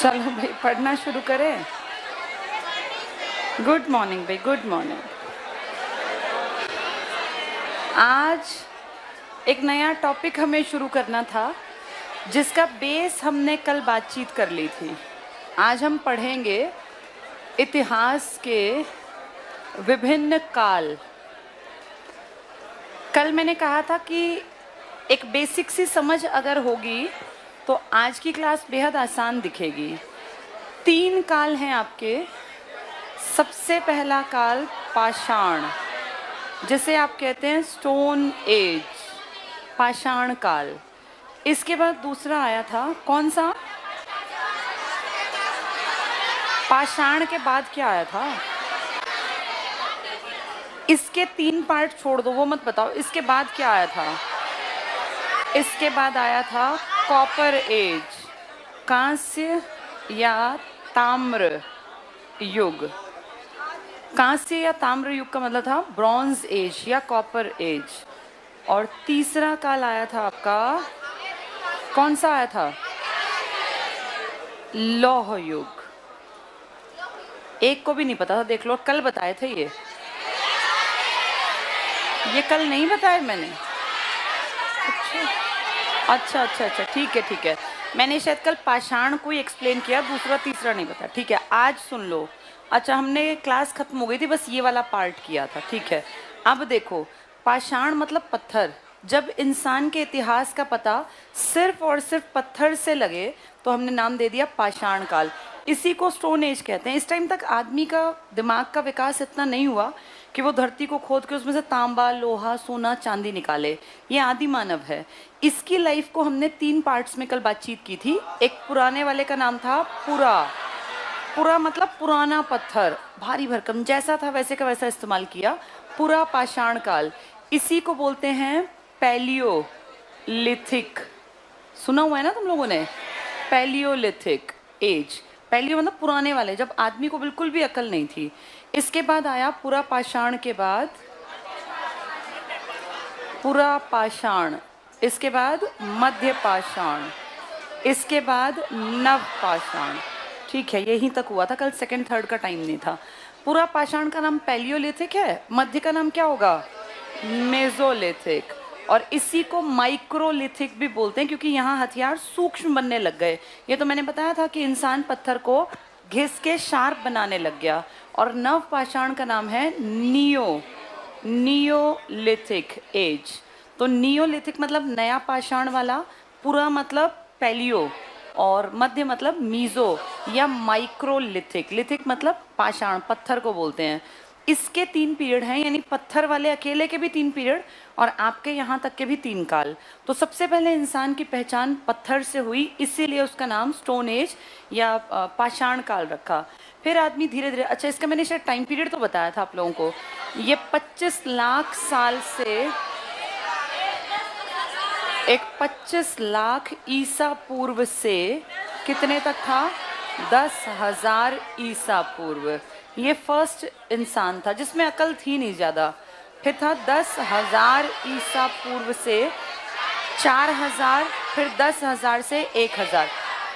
चलो भाई पढ़ना शुरू करें। गुड मॉर्निंग भाई, गुड मॉर्निंग। आज एक नया टॉपिक हमें शुरू करना था जिसका बेस हमने कल बातचीत कर ली थी। आज हम पढ़ेंगे इतिहास के विभिन्न काल। कल मैंने कहा था कि एक बेसिक सी समझ अगर होगी तो आज की क्लास बेहद आसान दिखेगी। 3 काल हैं आपके। सबसे पहला काल पाषाण, जिसे आप कहते हैं स्टोन एज, पाषाण काल। इसके बाद दूसरा आया था कौन सा? पाषाण के बाद क्या आया था? इसके 3 पार्ट छोड़ दो, वो मत बताओ। इसके बाद क्या आया था? इसके बाद आया था कॉपर एज, कांस्य या ताम्र युग। कांस्य या ताम्र युग का मतलब था ब्रॉन्ज एज या कॉपर एज। और तीसरा काल आया था आपका, कौन सा आया था? लौह युग। एक को भी नहीं पता था, देख लो, कल बताए थे ये कल नहीं बताए मैंने। अच्छा, ठीक है। मैंने शायद कल पाषाण को ही एक्सप्लेन किया, दूसरा तीसरा नहीं पता। ठीक है, आज सुन लो। अच्छा, हमने क्लास खत्म हो गई थी, बस ये वाला पार्ट किया था। ठीक है, अब देखो, पाषाण मतलब पत्थर। जब इंसान के इतिहास का पता सिर्फ और सिर्फ पत्थर से लगे तो हमने नाम दे दिया पाषाण काल। इसी को स्टोन एज कहते हैं। इस टाइम तक आदमी का दिमाग का विकास इतना नहीं हुआ कि वो धरती को खोद के उसमें से तांबा, लोहा, सोना, चांदी निकाले। ये आदि मानव है। इसकी लाइफ को हमने 3 पार्ट्स में कल बातचीत की थी। एक पुराने वाले का नाम था पुरा मतलब पुराना पत्थर, भारी भरकम, जैसा था वैसे का वैसा इस्तेमाल किया। पुरा पाषाण काल, इसी को बोलते हैं पैलियोलिथिक। सुना हुआ है ना तुम लोगों ने? Palaeolithic as. पैलियो मतलब पुराने वाले, जब आदमी को बिल्कुल भी अकल नहीं थी। इसके बाद आया पुरा पाषाण के बाद पुरा पाषाण, इसके बाद मध्य पाषाण, इसके बाद नव पाषाण। ठीक है, यहीं तक हुआ था कल, सेकंड थर्ड का टाइम नहीं था। पूरा पाषाण का नाम पैलियोलिथिक है, मध्य का नाम क्या होगा? मेसोलिथिक। और इसी को माइक्रोलिथिक भी बोलते हैं क्योंकि यहाँ हथियार सूक्ष्म बनने लग गए। ये तो मैंने बताया था कि इंसान पत्थर को घिस के शार्प बनाने लग गया। और नव पाषाण का नाम है नियोलिथिक एज। तो नियोलिथिक मतलब नया पाषाण वाला, पूरा मतलब पैलियो, और मध्य मतलब मीजो या माइक्रोलिथिक। लिथिक मतलब पाषाण, पत्थर को बोलते हैं। इसके 3 पीरियड हैं, यानी पत्थर वाले अकेले के भी 3 पीरियड और आपके यहाँ तक के भी 3 काल। तो सबसे पहले इंसान की पहचान पत्थर से हुई, इसीलिए उसका नाम स्टोन एज या पाषाण काल रखा। फिर आदमी धीरे धीरे, अच्छा इसका मैंने शायद टाइम पीरियड तो बताया था आप लोगों को, ये 25 लाख साल से एक 25 लाख ईसा पूर्व से कितने तक था? 10,000 ईसा पूर्व। ये फर्स्ट इंसान था जिसमें अकल थी नहीं ज़्यादा। फिर था 10,000 ईसा पूर्व से 4,000, फिर 10,000 से 1,000।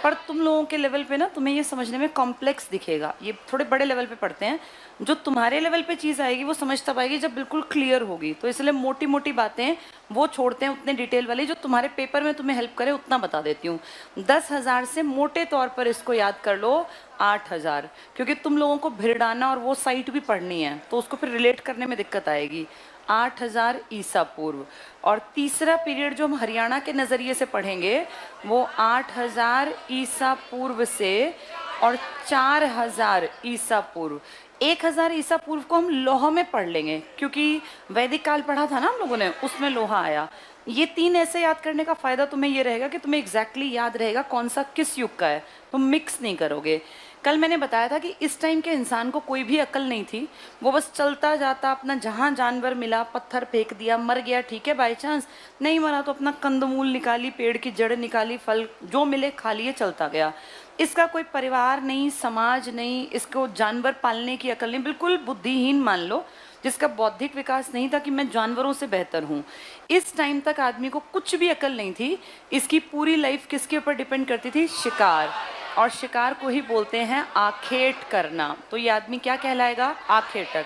पर तुम लोगों के लेवल पे ना, तुम्हें ये समझने में कॉम्प्लेक्स दिखेगा। ये थोड़े बड़े लेवल पे पढ़ते हैं। जो तुम्हारे लेवल पे चीज़ आएगी वो समझ तब आएगी जब बिल्कुल क्लियर होगी। तो इसलिए मोटी मोटी बातें वो छोड़ते हैं, उतने डिटेल वाली जो तुम्हारे पेपर में तुम्हें हेल्प करे उतना बता देती हूँ। 10,000 से मोटे तौर पर इसको याद कर लो 8,000, क्योंकि तुम लोगों को भिड़ाना और वो साइट भी पढ़नी है तो उसको फिर रिलेट करने में दिक्कत आएगी। 8,000 ईसा पूर्व। और तीसरा पीरियड जो हम हरियाणा के नज़रिए से पढ़ेंगे वो 8,000 ईसा पूर्व से और 4,000 ईसा पूर्व। 1,000 ईसा पूर्व को हम लोहा में पढ़ लेंगे क्योंकि वैदिक काल पढ़ा था ना हम लोगों ने, उसमें लोहा आया। ये 3 ऐसे याद करने का फ़ायदा तुम्हें ये रहेगा कि तुम्हें एग्जैक्टली याद रहेगा कौन सा किस युग का है, तुम मिक्स नहीं करोगे। कल मैंने बताया था कि इस टाइम के इंसान को कोई भी अकल नहीं थी, वो बस चलता जाता, अपना जहाँ जानवर मिला पत्थर फेंक दिया, मर गया ठीक है, बाई चांस नहीं मरा तो अपना कंदमूल निकाली, पेड़ की जड़ निकाली, फल जो मिले खा लिए, चलता गया। इसका कोई परिवार नहीं, समाज नहीं, इसको जानवर पालने की अकल नहीं, बिल्कुल बुद्धिहीन मान लो, जिसका बौद्धिक विकास नहीं था कि मैं जानवरों से बेहतर हूँ। इस टाइम तक आदमी को कुछ भी अकल नहीं थी। इसकी पूरी लाइफ किसके ऊपर डिपेंड करती थी? शिकार। और शिकार को ही बोलते हैं आखेट करना। तो ये आदमी क्या कहलाएगा? आखेटक।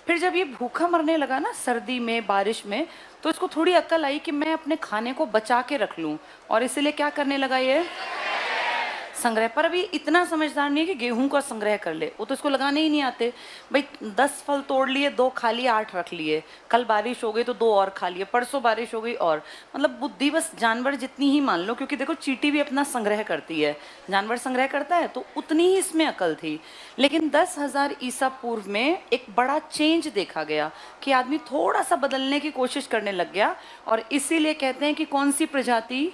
फिर जब ये भूखा मरने लगा ना सर्दी में बारिश में, तो इसको थोड़ी अक्ल आई कि मैं अपने खाने को बचा के रख लूं, और इसीलिए क्या करने लगा ये संग्रह। पर अभी इतना समझदार नहीं है कि गेहूं का संग्रह कर ले, वो तो इसको लगाने ही नहीं आते। भाई 10 फल तोड़ लिए, 2 खा लिए, 8 रख लिए, कल बारिश हो गई तो 2 और खा लिए, परसों बारिश हो गई और, मतलब बुद्धि बस जानवर जितनी ही मान लो, क्योंकि देखो चींटी भी अपना संग्रह करती है, जानवर संग्रह करता है, तो उतनी ही इसमें अकल थी। लेकिन 10,000 ईसा पूर्व में एक बड़ा चेंज देखा गया कि आदमी थोड़ा सा बदलने की कोशिश करने लग गया, और इसीलिए कहते हैं कि कौन सी प्रजाति?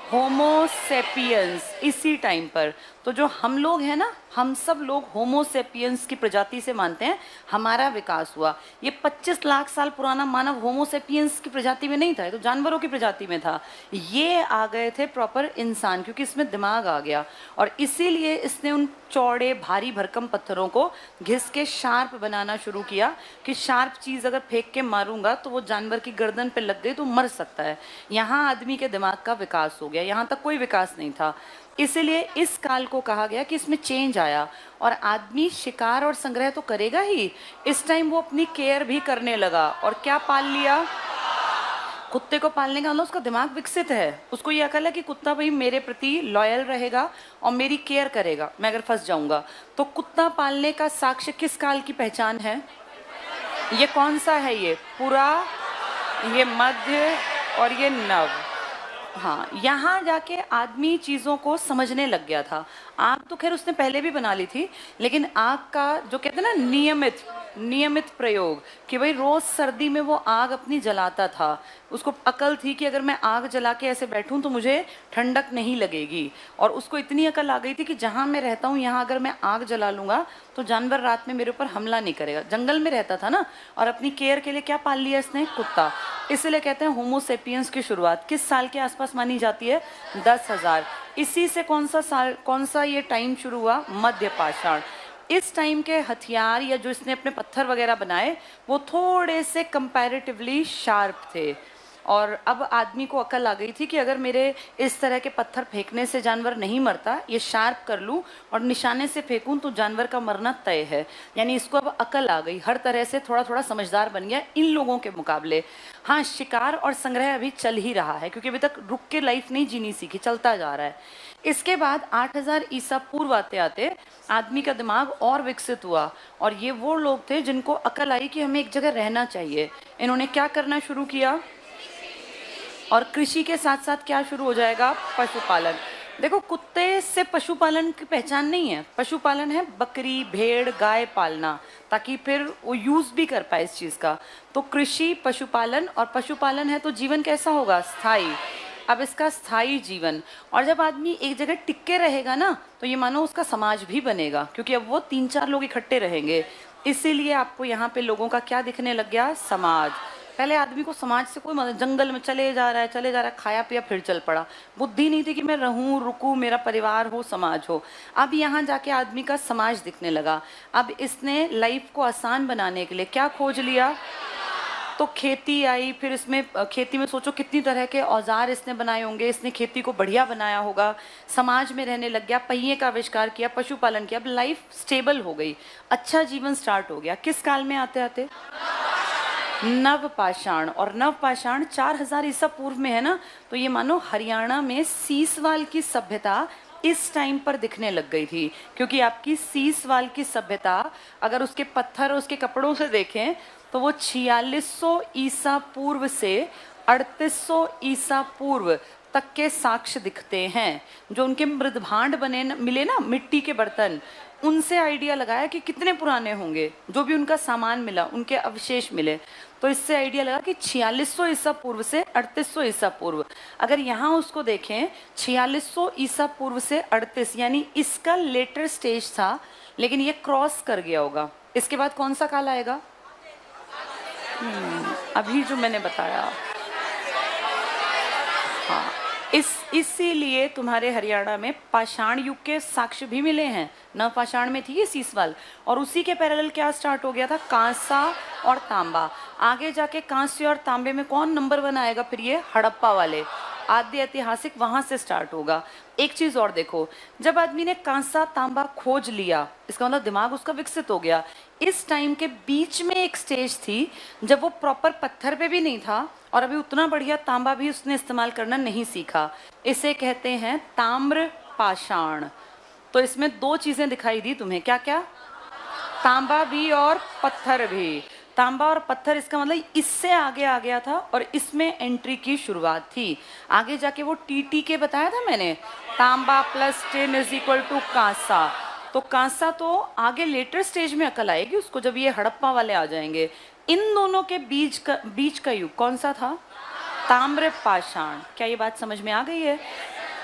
होमोसेपियंस। इसी टाइम पर तो जो हम लोग हैं ना, हम सब लोग होमोसेपियंस की प्रजाति से मानते हैं हमारा विकास हुआ। ये 25 लाख साल पुराना मानव होमोसेपियंस की प्रजाति में नहीं था, ये तो जानवरों की प्रजाति में था। ये आ गए थे प्रॉपर इंसान, क्योंकि इसमें दिमाग आ गया, और इसीलिए इसने उन चौड़े भारी भरकम पत्थरों को घिस के शार्प बनाना शुरू किया कि शार्प चीज़ अगर फेंक के मारूंगा तो वो जानवर की गर्दन पे लग गई तो मर सकता है। यहाँ आदमी के दिमाग का विकास हो गया, यहाँ तक कोई विकास नहीं था। इसीलिए इस काल को कहा गया कि इसमें चेंज आया, और आदमी शिकार और संग्रह तो करेगा ही, इस टाइम वो अपनी केयर भी करने लगा। और क्या पाल लिया? कुत्ते को पालने का मतलब उसका दिमाग विकसित है, उसको ये अकल है कि कुत्ता भाई मेरे प्रति लॉयल रहेगा और मेरी केयर करेगा, मैं अगर फंस जाऊंगा। तो कुत्ता पालने का साक्ष्य किस काल की पहचान है? ये कौन सा है? ये पुरा, ये मध्य और ये नव। हाँ, यहाँ जाके आदमी चीज़ों को समझने लग गया था। आग तो खैर उसने पहले भी बना ली थी, लेकिन आग का जो कहते हैं ना नियमित प्रयोग, कि भाई रोज सर्दी में वो आग अपनी जलाता था, उसको अकल थी कि अगर मैं आग जला के ऐसे बैठूं तो मुझे ठंडक नहीं लगेगी। और उसको इतनी अकल आ गई थी कि जहाँ मैं रहता हूँ यहाँ अगर मैं आग जला लूँगा तो जानवर रात में मेरे ऊपर हमला नहीं करेगा। जंगल में रहता था ना, और अपनी केयर के लिए क्या पाल लिया इसने? कुत्ता। इसलिए कहते हैं होमोसेपियंस की शुरुआत किस साल के आसपास मानी जाती है? 10,000। इसी से कौन सा ये टाइम शुरू हुआ? मध्य पाषाण। इस टाइम के हथियार या जो इसने अपने पत्थर वगैरह बनाए वो थोड़े से कंपैरेटिवली शार्प थे, और अब आदमी को अकल आ गई थी कि अगर मेरे इस तरह के पत्थर फेंकने से जानवर नहीं मरता, ये शार्प कर लूँ और निशाने से फेंकूं तो जानवर का मरना तय है। यानी इसको अब अकल आ गई, हर तरह से थोड़ा थोड़ा समझदार बन गया इन लोगों के मुकाबले। हाँ, शिकार और संग्रह अभी चल ही रहा है, क्योंकि अभी तक रुक के लाइफ नहीं जीनी सीखी, चलता जा रहा है। इसके बाद 8,000 ईसा पूर्व आते आते आदमी का दिमाग और विकसित हुआ, और ये वो लोग थे जिनको अकल आई कि हमें एक जगह रहना चाहिए। इन्होंने क्या करना शुरू किया? और कृषि के साथ साथ क्या शुरू हो जाएगा? पशुपालन। देखो, कुत्ते से पशुपालन की पहचान नहीं है। पशुपालन है बकरी, भेड़, गाय पालना, ताकि फिर वो यूज भी कर पाए इस चीज का। तो कृषि, पशुपालन, और पशुपालन है तो जीवन कैसा होगा? स्थायी। अब इसका स्थायी जीवन, और जब आदमी एक जगह टिके रहेगा ना, तो ये मानो उसका समाज भी बनेगा, क्योंकि अब वो 3-4 लोग इकट्ठे रहेंगे। इसीलिए आपको यहाँ पे लोगों का क्या दिखने लग गया? समाज। पहले आदमी को समाज से कोई मतलब, जंगल में चले जा रहा है, खाया पिया फिर चल पड़ा, बुद्धि नहीं थी कि मैं रहूं, रुकूं, मेरा परिवार हो, समाज हो। अब यहाँ जाके आदमी का समाज दिखने लगा। अब इसने लाइफ को आसान बनाने के लिए क्या खोज लिया? तो खेती आई, फिर इसमें खेती में सोचो कितनी तरह के औजार इसने बनाए होंगे, इसने खेती को बढ़िया बनाया होगा, समाज में रहने लग गया, पहिए का आविष्कार किया, पशुपालन किया, अब लाइफ स्टेबल हो गई, अच्छा जीवन स्टार्ट हो गया। किस काल में आते आते? नवपाषाण। और नवपाषाण 4,000 ईसा पूर्व में है ना, तो ये मानो हरियाणा में सीसवाल की सभ्यता इस टाइम पर दिखने लग गई थी, क्योंकि आपकी सीसवाल की सभ्यता अगर उसके पत्थर और उसके कपड़ों से देखें तो वो 4600 ईसा पूर्व से 3800 ईसा पूर्व तक के साक्ष्य दिखते हैं। जो उनके मृदभांड बने मिले ना, मिट्टी के बर्तन, उनसे आइडिया लगाया कि कितने पुराने होंगे। जो भी उनका सामान मिला, उनके अवशेष मिले, तो इससे आइडिया लगा कि 4600 ईसा पूर्व से 3800 ईसा पूर्व। अगर यहाँ उसको देखें 4600 ईसा पूर्व से 38, यानी इसका लेटर स्टेज था, लेकिन ये क्रॉस कर गया होगा। इसके बाद कौन सा काल आएगा? अभी जो मैंने बताया। हाँ, इसीलिए तुम्हारे हरियाणा में पाषाण युग के साक्ष्य भी मिले हैं। नवपाषाण में थी ये सीसवाल, और उसी के पैरेलल क्या स्टार्ट हो गया था? कांसा और तांबा। आगे जाके कांस्य और तांबे में कौन नंबर 1 आएगा? फिर ये हड़प्पा वाले। आद्य ऐतिहासिक वहां से स्टार्ट होगा। एक चीज और देखो, जब आदमी ने कांसा तांबा खोज लिया, इसका मतलब दिमाग उसका विकसित हो गया। इस टाइम के बीच में एक स्टेज थी जब वो प्रॉपर पत्थर पे भी नहीं था और अभी उतना बढ़िया तांबा भी उसने इस्तेमाल करना नहीं सीखा। इसे कहते हैं ताम्र पाषाण। तो इसमें दो चीजें दिखाई दी तुम्हें, क्या क्या? तांबा भी और पत्थर भी। तांबा और पत्थर, इसका मतलब इससे आगे आ गया था और इसमें एंट्री की शुरुआत थी। आगे जाके वो टी के बताया था मैंने, तांबा plus tin is equal to कांसा। तो कांसा तो आगे लेटर स्टेज में अकल आएगी उसको, जब ये हड़प्पा वाले आ जाएंगे। इन दोनों के बीच का युग कौन सा था? ताम्र पाषाण। क्या ये बात समझ में आ गई है?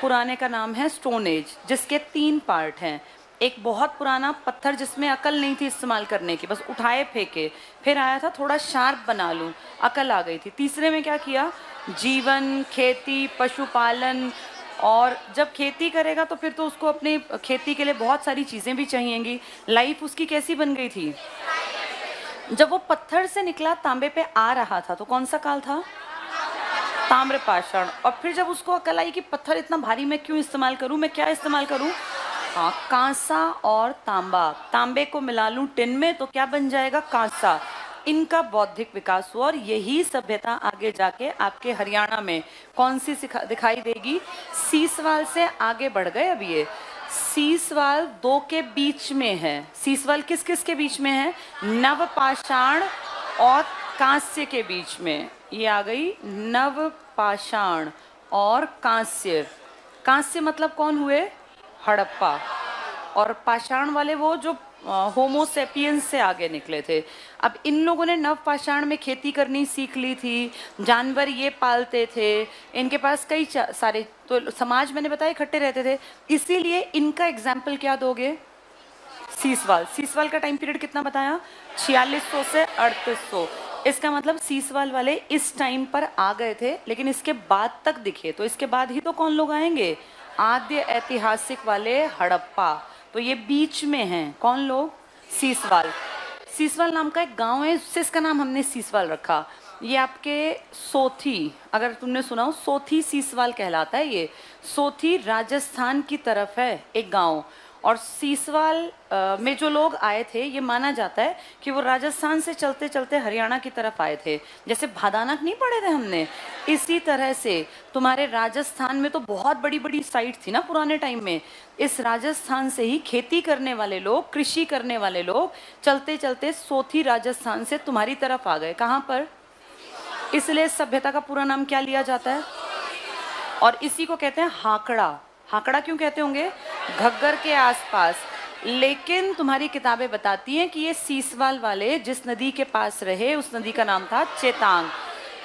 पुराने का नाम है स्टोन एज, जिसके 3 पार्ट हैं। एक बहुत पुराना पत्थर जिसमें अकल नहीं थी इस्तेमाल करने की, बस उठाए फेंके। फिर आया था थोड़ा शार्प बना लूं, अकल आ गई थी। तीसरे में क्या किया? जीवन, खेती, पशुपालन। और जब खेती करेगा तो फिर तो उसको अपनी खेती के लिए बहुत सारी चीजें भी चाहिएंगी। लाइफ उसकी कैसी बन गई थी? जब वो पत्थर से निकला तांबे पे आ रहा था तो कौन सा काल था? ताम्र पाषाण। और फिर जब उसको अकल आई कि पत्थर इतना भारी मैं क्यों इस्तेमाल करूं, मैं क्या इस्तेमाल करूं? हाँ, कांसा और तांबा। तांबे को मिला लूं टिन में तो क्या बन जाएगा? कांसा। इनका बौद्धिक विकास हुआ और यही सभ्यता आगे जाके आपके हरियाणा में कौन सी दिखाई देगी? सीसवाल से आगे बढ़ गए। अब ये सीसवाल 2 के बीच में है। सीसवाल किस किस के बीच में है? नव पाषाण और कांस्य के बीच में। ये आ गई नव पाषाण और कांस्य। कांस्य मतलब कौन हुए? हड़प्पा। और पाषाण वाले वो जो होमोसेपियंस से आगे निकले थे। अब इन लोगों ने नव पाषाण में खेती करनी सीख ली थी, जानवर ये पालते थे, इनके पास कई सारे, तो समाज मैंने बताया इकट्ठे रहते थे। इसीलिए इनका एग्जाम्पल क्या दोगे? सीसवाल। सीसवाल का टाइम पीरियड कितना बताया? 4600 से 3800। इसका मतलब सीसवाल वाले इस टाइम पर आ गए थे, लेकिन इसके बाद तक दिखे तो इसके बाद ही तो कौन लोग आएंगे? आद्य ऐतिहासिक वाले हड़प्पा। तो ये बीच में हैं कौन लोग? सीसवाल। सीसवाल नाम का एक गांव है, उससे इसका नाम हमने सीसवाल रखा। ये आपके सोथी, अगर तुमने सुना हो, सोथी सीसवाल कहलाता है। ये सोथी राजस्थान की तरफ है एक गांव। और सीसवाल में जो लोग आए थे, ये माना जाता है कि वो राजस्थान से चलते चलते हरियाणा की तरफ आए थे। जैसे भादानक नहीं पढ़े थे हमने, इसी तरह से तुम्हारे राजस्थान में तो बहुत बड़ी बड़ी साइट थी ना पुराने टाइम में। इस राजस्थान से ही खेती करने वाले लोग, कृषि करने वाले लोग चलते चलते सोथी राजस्थान से तुम्हारी तरफ आ गए। कहाँ पर? इसलिए सभ्यता का पूरा नाम क्या लिया जाता है? और इसी को कहते हैं हाकड़ा। हाकड़ा क्यों कहते होंगे? घग्गर के आसपास। लेकिन तुम्हारी किताबें बताती हैं कि ये सीसवाल वाले जिस नदी के पास रहे, उस नदी का नाम था चेतांग।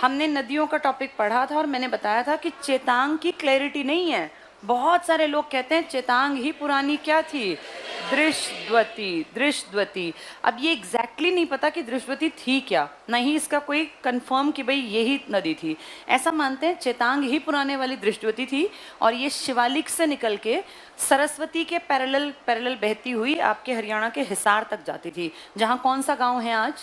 हमने नदियों का टॉपिक पढ़ा था और मैंने बताया था कि चेतांग की क्लैरिटी नहीं है। बहुत सारे लोग कहते हैं चेतांग ही पुरानी क्या थी? दृश्यवती। दृश्यवती। अब ये एग्जैक्टली नहीं पता कि दृश्यवती थी क्या, नहीं इसका कोई कंफर्म कि भाई यही नदी थी। ऐसा मानते हैं चेतांग ही पुराने वाली दृश्यवती थी और ये शिवालिक से निकल के सरस्वती के पैरेलल बहती हुई आपके हरियाणा के हिसार तक जाती थी, जहाँ कौन सा गांव है आज?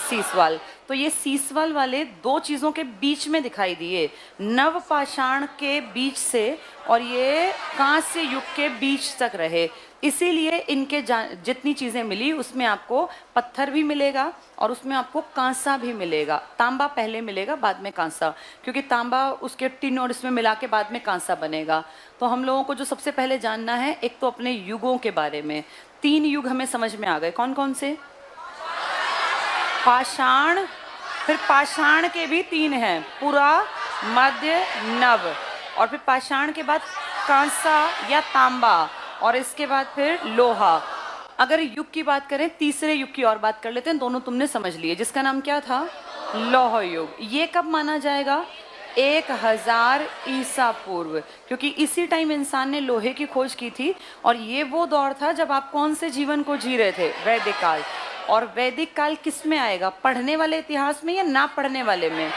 सीसवाल। तो ये सीसवाल वाले 2 चीज़ों के बीच में दिखाई दिए, नव पाषाण के बीच से और ये कांस्य युग के बीच तक रहे। इसीलिए इनके जितनी चीज़ें मिली उसमें आपको पत्थर भी मिलेगा और उसमें आपको कांसा भी मिलेगा। तांबा पहले मिलेगा, बाद में कांसा, क्योंकि तांबा उसके टिन और इसमें मिला के बाद में कांसा बनेगा। तो हम लोगों को जो सबसे पहले जानना है, एक तो अपने युगों के बारे में। 3 युग हमें समझ में आ गए, कौन कौन से? पाषाण, फिर पाषाण के भी 3 हैं, पुरा, मध्य, नव। और फिर पाषाण के बाद कांसा या तांबा, और इसके बाद फिर लोहा। अगर युग की बात करें, तीसरे युग की और बात कर लेते हैं, दोनों तुमने समझ लिए, जिसका नाम क्या था? लौह युग। ये कब माना जाएगा? 1000 ईसा पूर्व, क्योंकि इसी टाइम इंसान ने लोहे की खोज की थी। और ये वो दौर था जब आप कौन से जीवन को जी रहे थे? वैदिक काल। और वैदिक काल किस में आएगा? पढ़ने वाले इतिहास में या ना पढ़ने वाले में?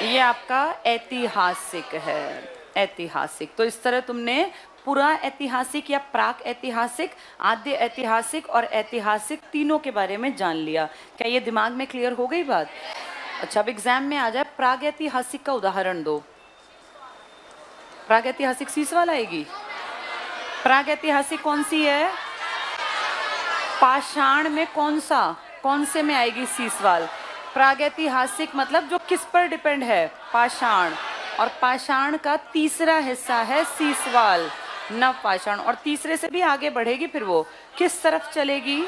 ये आपका ऐतिहासिक है, ऐतिहासिक। तो इस तरह तुमने पूरा ऐतिहासिक या प्राक ऐतिहासिक, आद्य ऐतिहासिक और ऐतिहासिक तीनों के बारे में जान लिया। क्या ये दिमाग में क्लियर हो गई बात? अच्छा, अब एग्जाम में आ जाए, प्राग ऐतिहासिक का उदाहरण दो। प्रागैतिहासिक सी सवाल आएगी। प्रागैतिहासिक कौन सी है? पाषाण में कौन से में आएगी सी सवाल? प्रागैतिहासिक मतलब जो किस पर डिपेंड है? पाषाण। और पाषाण का तीसरा हिस्सा है सी सवाल, नव पाषाण। और तीसरे से भी आगे बढ़ेगी, फिर वो किस तरफ चलेगी?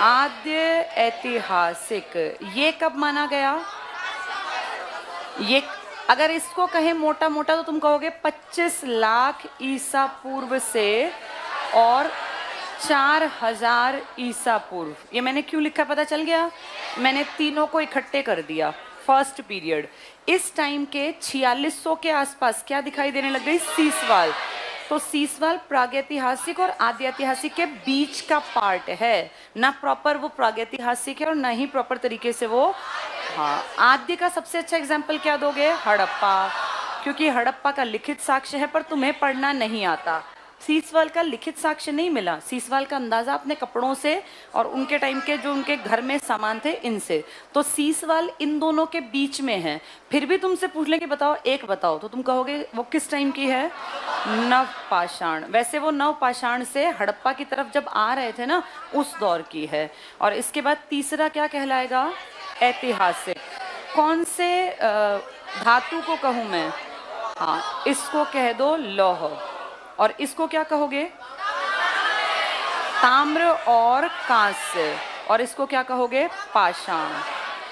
आद्य ऐतिहासिक। ये कब माना गया? ये अगर इसको कहें मोटा मोटा तो तुम कहोगे 25 लाख ईसा पूर्व से और 4000 ईसा पूर्व। ये मैंने क्यों लिखा पता चल गया? मैंने तीनों को इकट्ठे कर दिया। फर्स्ट पीरियड इस टाइम के 4600 के आसपास क्या दिखाई देने लग गई? सी सवाल। तो सी सवाल प्रागैतिहासिक और आद्य ऐतिहासिक के बीच का पार्ट है, ना प्रॉपर वो प्रागैतिहासिक है और ना ही प्रॉपर तरीके से वो। हाँ, आद्य का सबसे अच्छा एग्जाम्पल क्या दोगे? हड़प्पा, क्योंकि हड़प्पा का लिखित साक्ष्य है पर तुम्हें पढ़ना नहीं आता। सीसवाल का लिखित साक्ष्य नहीं मिला। सीसवाल का अंदाजा अपने कपड़ों से और उनके टाइम के जो उनके घर में सामान थे इनसे। तो सीसवाल इन दोनों के बीच में है। फिर भी तुमसे पूछ लें कि बताओ एक बताओ, तो तुम कहोगे वो किस टाइम की है? नव पाषाण। वैसे वो नव पाषाण से हड़प्पा की तरफ जब आ रहे थे ना, उस दौर की है। और इसके बाद तीसरा क्या कहलाएगा? ऐतिहासिक। कौन से धातु को कहूँ मैं? हाँ, इसको कह दो लौह। और इसको क्या कहोगे? ताम्र और कांस्य। और इसको क्या कहोगे? पाषाण।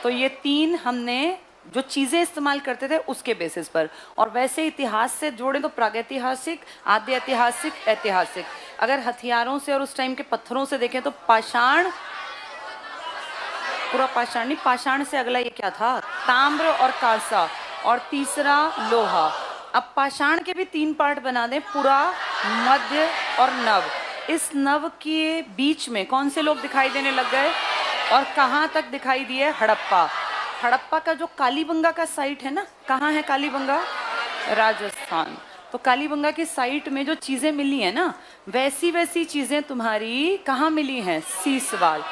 तो ये तीन हमने जो चीजें इस्तेमाल करते थे उसके बेसिस पर। और वैसे इतिहास से जोड़े तो प्रागैतिहासिक, आद्य ऐतिहासिक, ऐतिहासिक। अगर हथियारों से और उस टाइम के पत्थरों से देखें तो पाषाण, पूरा पाषाण नहीं, पाषाण से अगला ये क्या था? ताम्र और कांसा। और तीसरा लोहा। अब पाषाण के भी 3 पार्ट बना दें, पुरा, मध्य और नव। इस नव के बीच में कौन से लोग दिखाई देने लग गए और कहाँ तक दिखाई दिए? हड़प्पा। हड़प्पा का जो कालीबंगा का साइट है ना, कहाँ है कालीबंगा? राजस्थान। तो कालीबंगा की साइट में जो चीजें मिली है ना, वैसी वैसी चीजें तुम्हारी कहाँ मिली हैं? सीसवाल।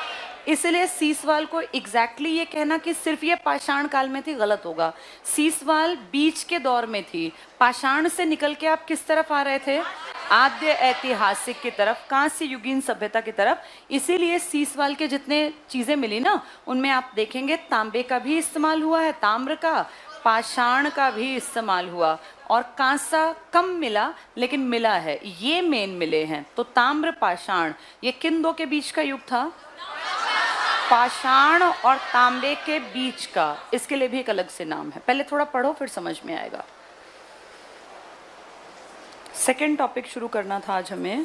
इसलिए सीसवाल को एग्जैक्टली ये कहना कि सिर्फ ये पाषाण काल में थी, गलत होगा। सीसवाल बीच के दौर में थी। पाषाण से निकल के आप किस तरफ आ रहे थे? आद्य ऐतिहासिक की तरफ, कांस्य युगीन सभ्यता की तरफ। इसीलिए सीसवाल के जितने चीजें मिली ना, उनमें आप देखेंगे तांबे का भी इस्तेमाल हुआ है, ताम्र का, पाषाण का भी इस्तेमाल हुआ। और कांसा कम मिला लेकिन मिला है, ये मेन मिले हैं। तो ताम्र पाषाण, ये किन दो के बीच का युग था? पाषाण और तांबे के बीच का। इसके लिए भी एक अलग से नाम है। पहले थोड़ा पढ़ो फिर समझ में आएगा। सेकंड टॉपिक शुरू करना था आज हमें।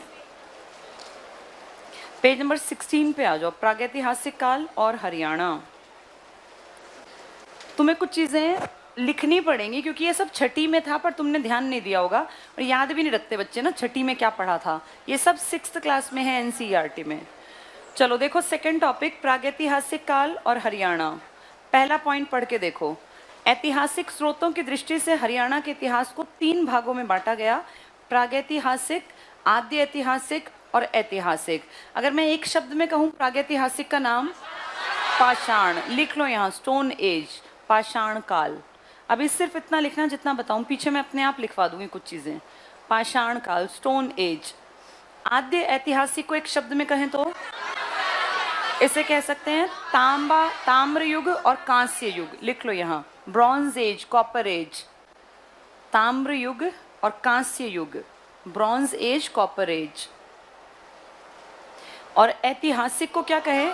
पेज नंबर 16 पे आ जाओ। प्रागैतिहासिक काल और हरियाणा। तुम्हें कुछ चीजें लिखनी पड़ेंगी क्योंकि ये सब छठी में था, पर तुमने ध्यान नहीं दिया होगा और याद भी नहीं रखते बच्चे ना छठी में क्या पढ़ा था। ये सब 6th क्लास में है एनसीईआरटी में। चलो देखो, सेकंड टॉपिक प्रागैतिहासिक काल और हरियाणा। पहला पॉइंट पढ़ के देखो। ऐतिहासिक स्रोतों की दृष्टि से हरियाणा के इतिहास को 3 भागों में बांटा गया: प्रागैतिहासिक, आद्य ऐतिहासिक और ऐतिहासिक। अगर मैं एक शब्द में कहूँ प्रागैतिहासिक का नाम, पाषाण। लिख लो यहाँ, स्टोन एज, पाषाण काल। अभी सिर्फ इतना लिखना जितना बताऊं, पीछे मैं अपने आप लिखवा दूंगी कुछ चीजें। पाषाण काल, स्टोन एज। आद्य ऐतिहासिक को एक शब्द में कहें तो इसे कह सकते हैं ताम्र युग और कांस्य युग। लिख लो यहाँ, ब्रॉन्ज एज, कॉपर एज। ताम्र युग और कांस्य युग, ब्रॉन्ज एज, कॉपर एज। और ऐतिहासिक को क्या कहे?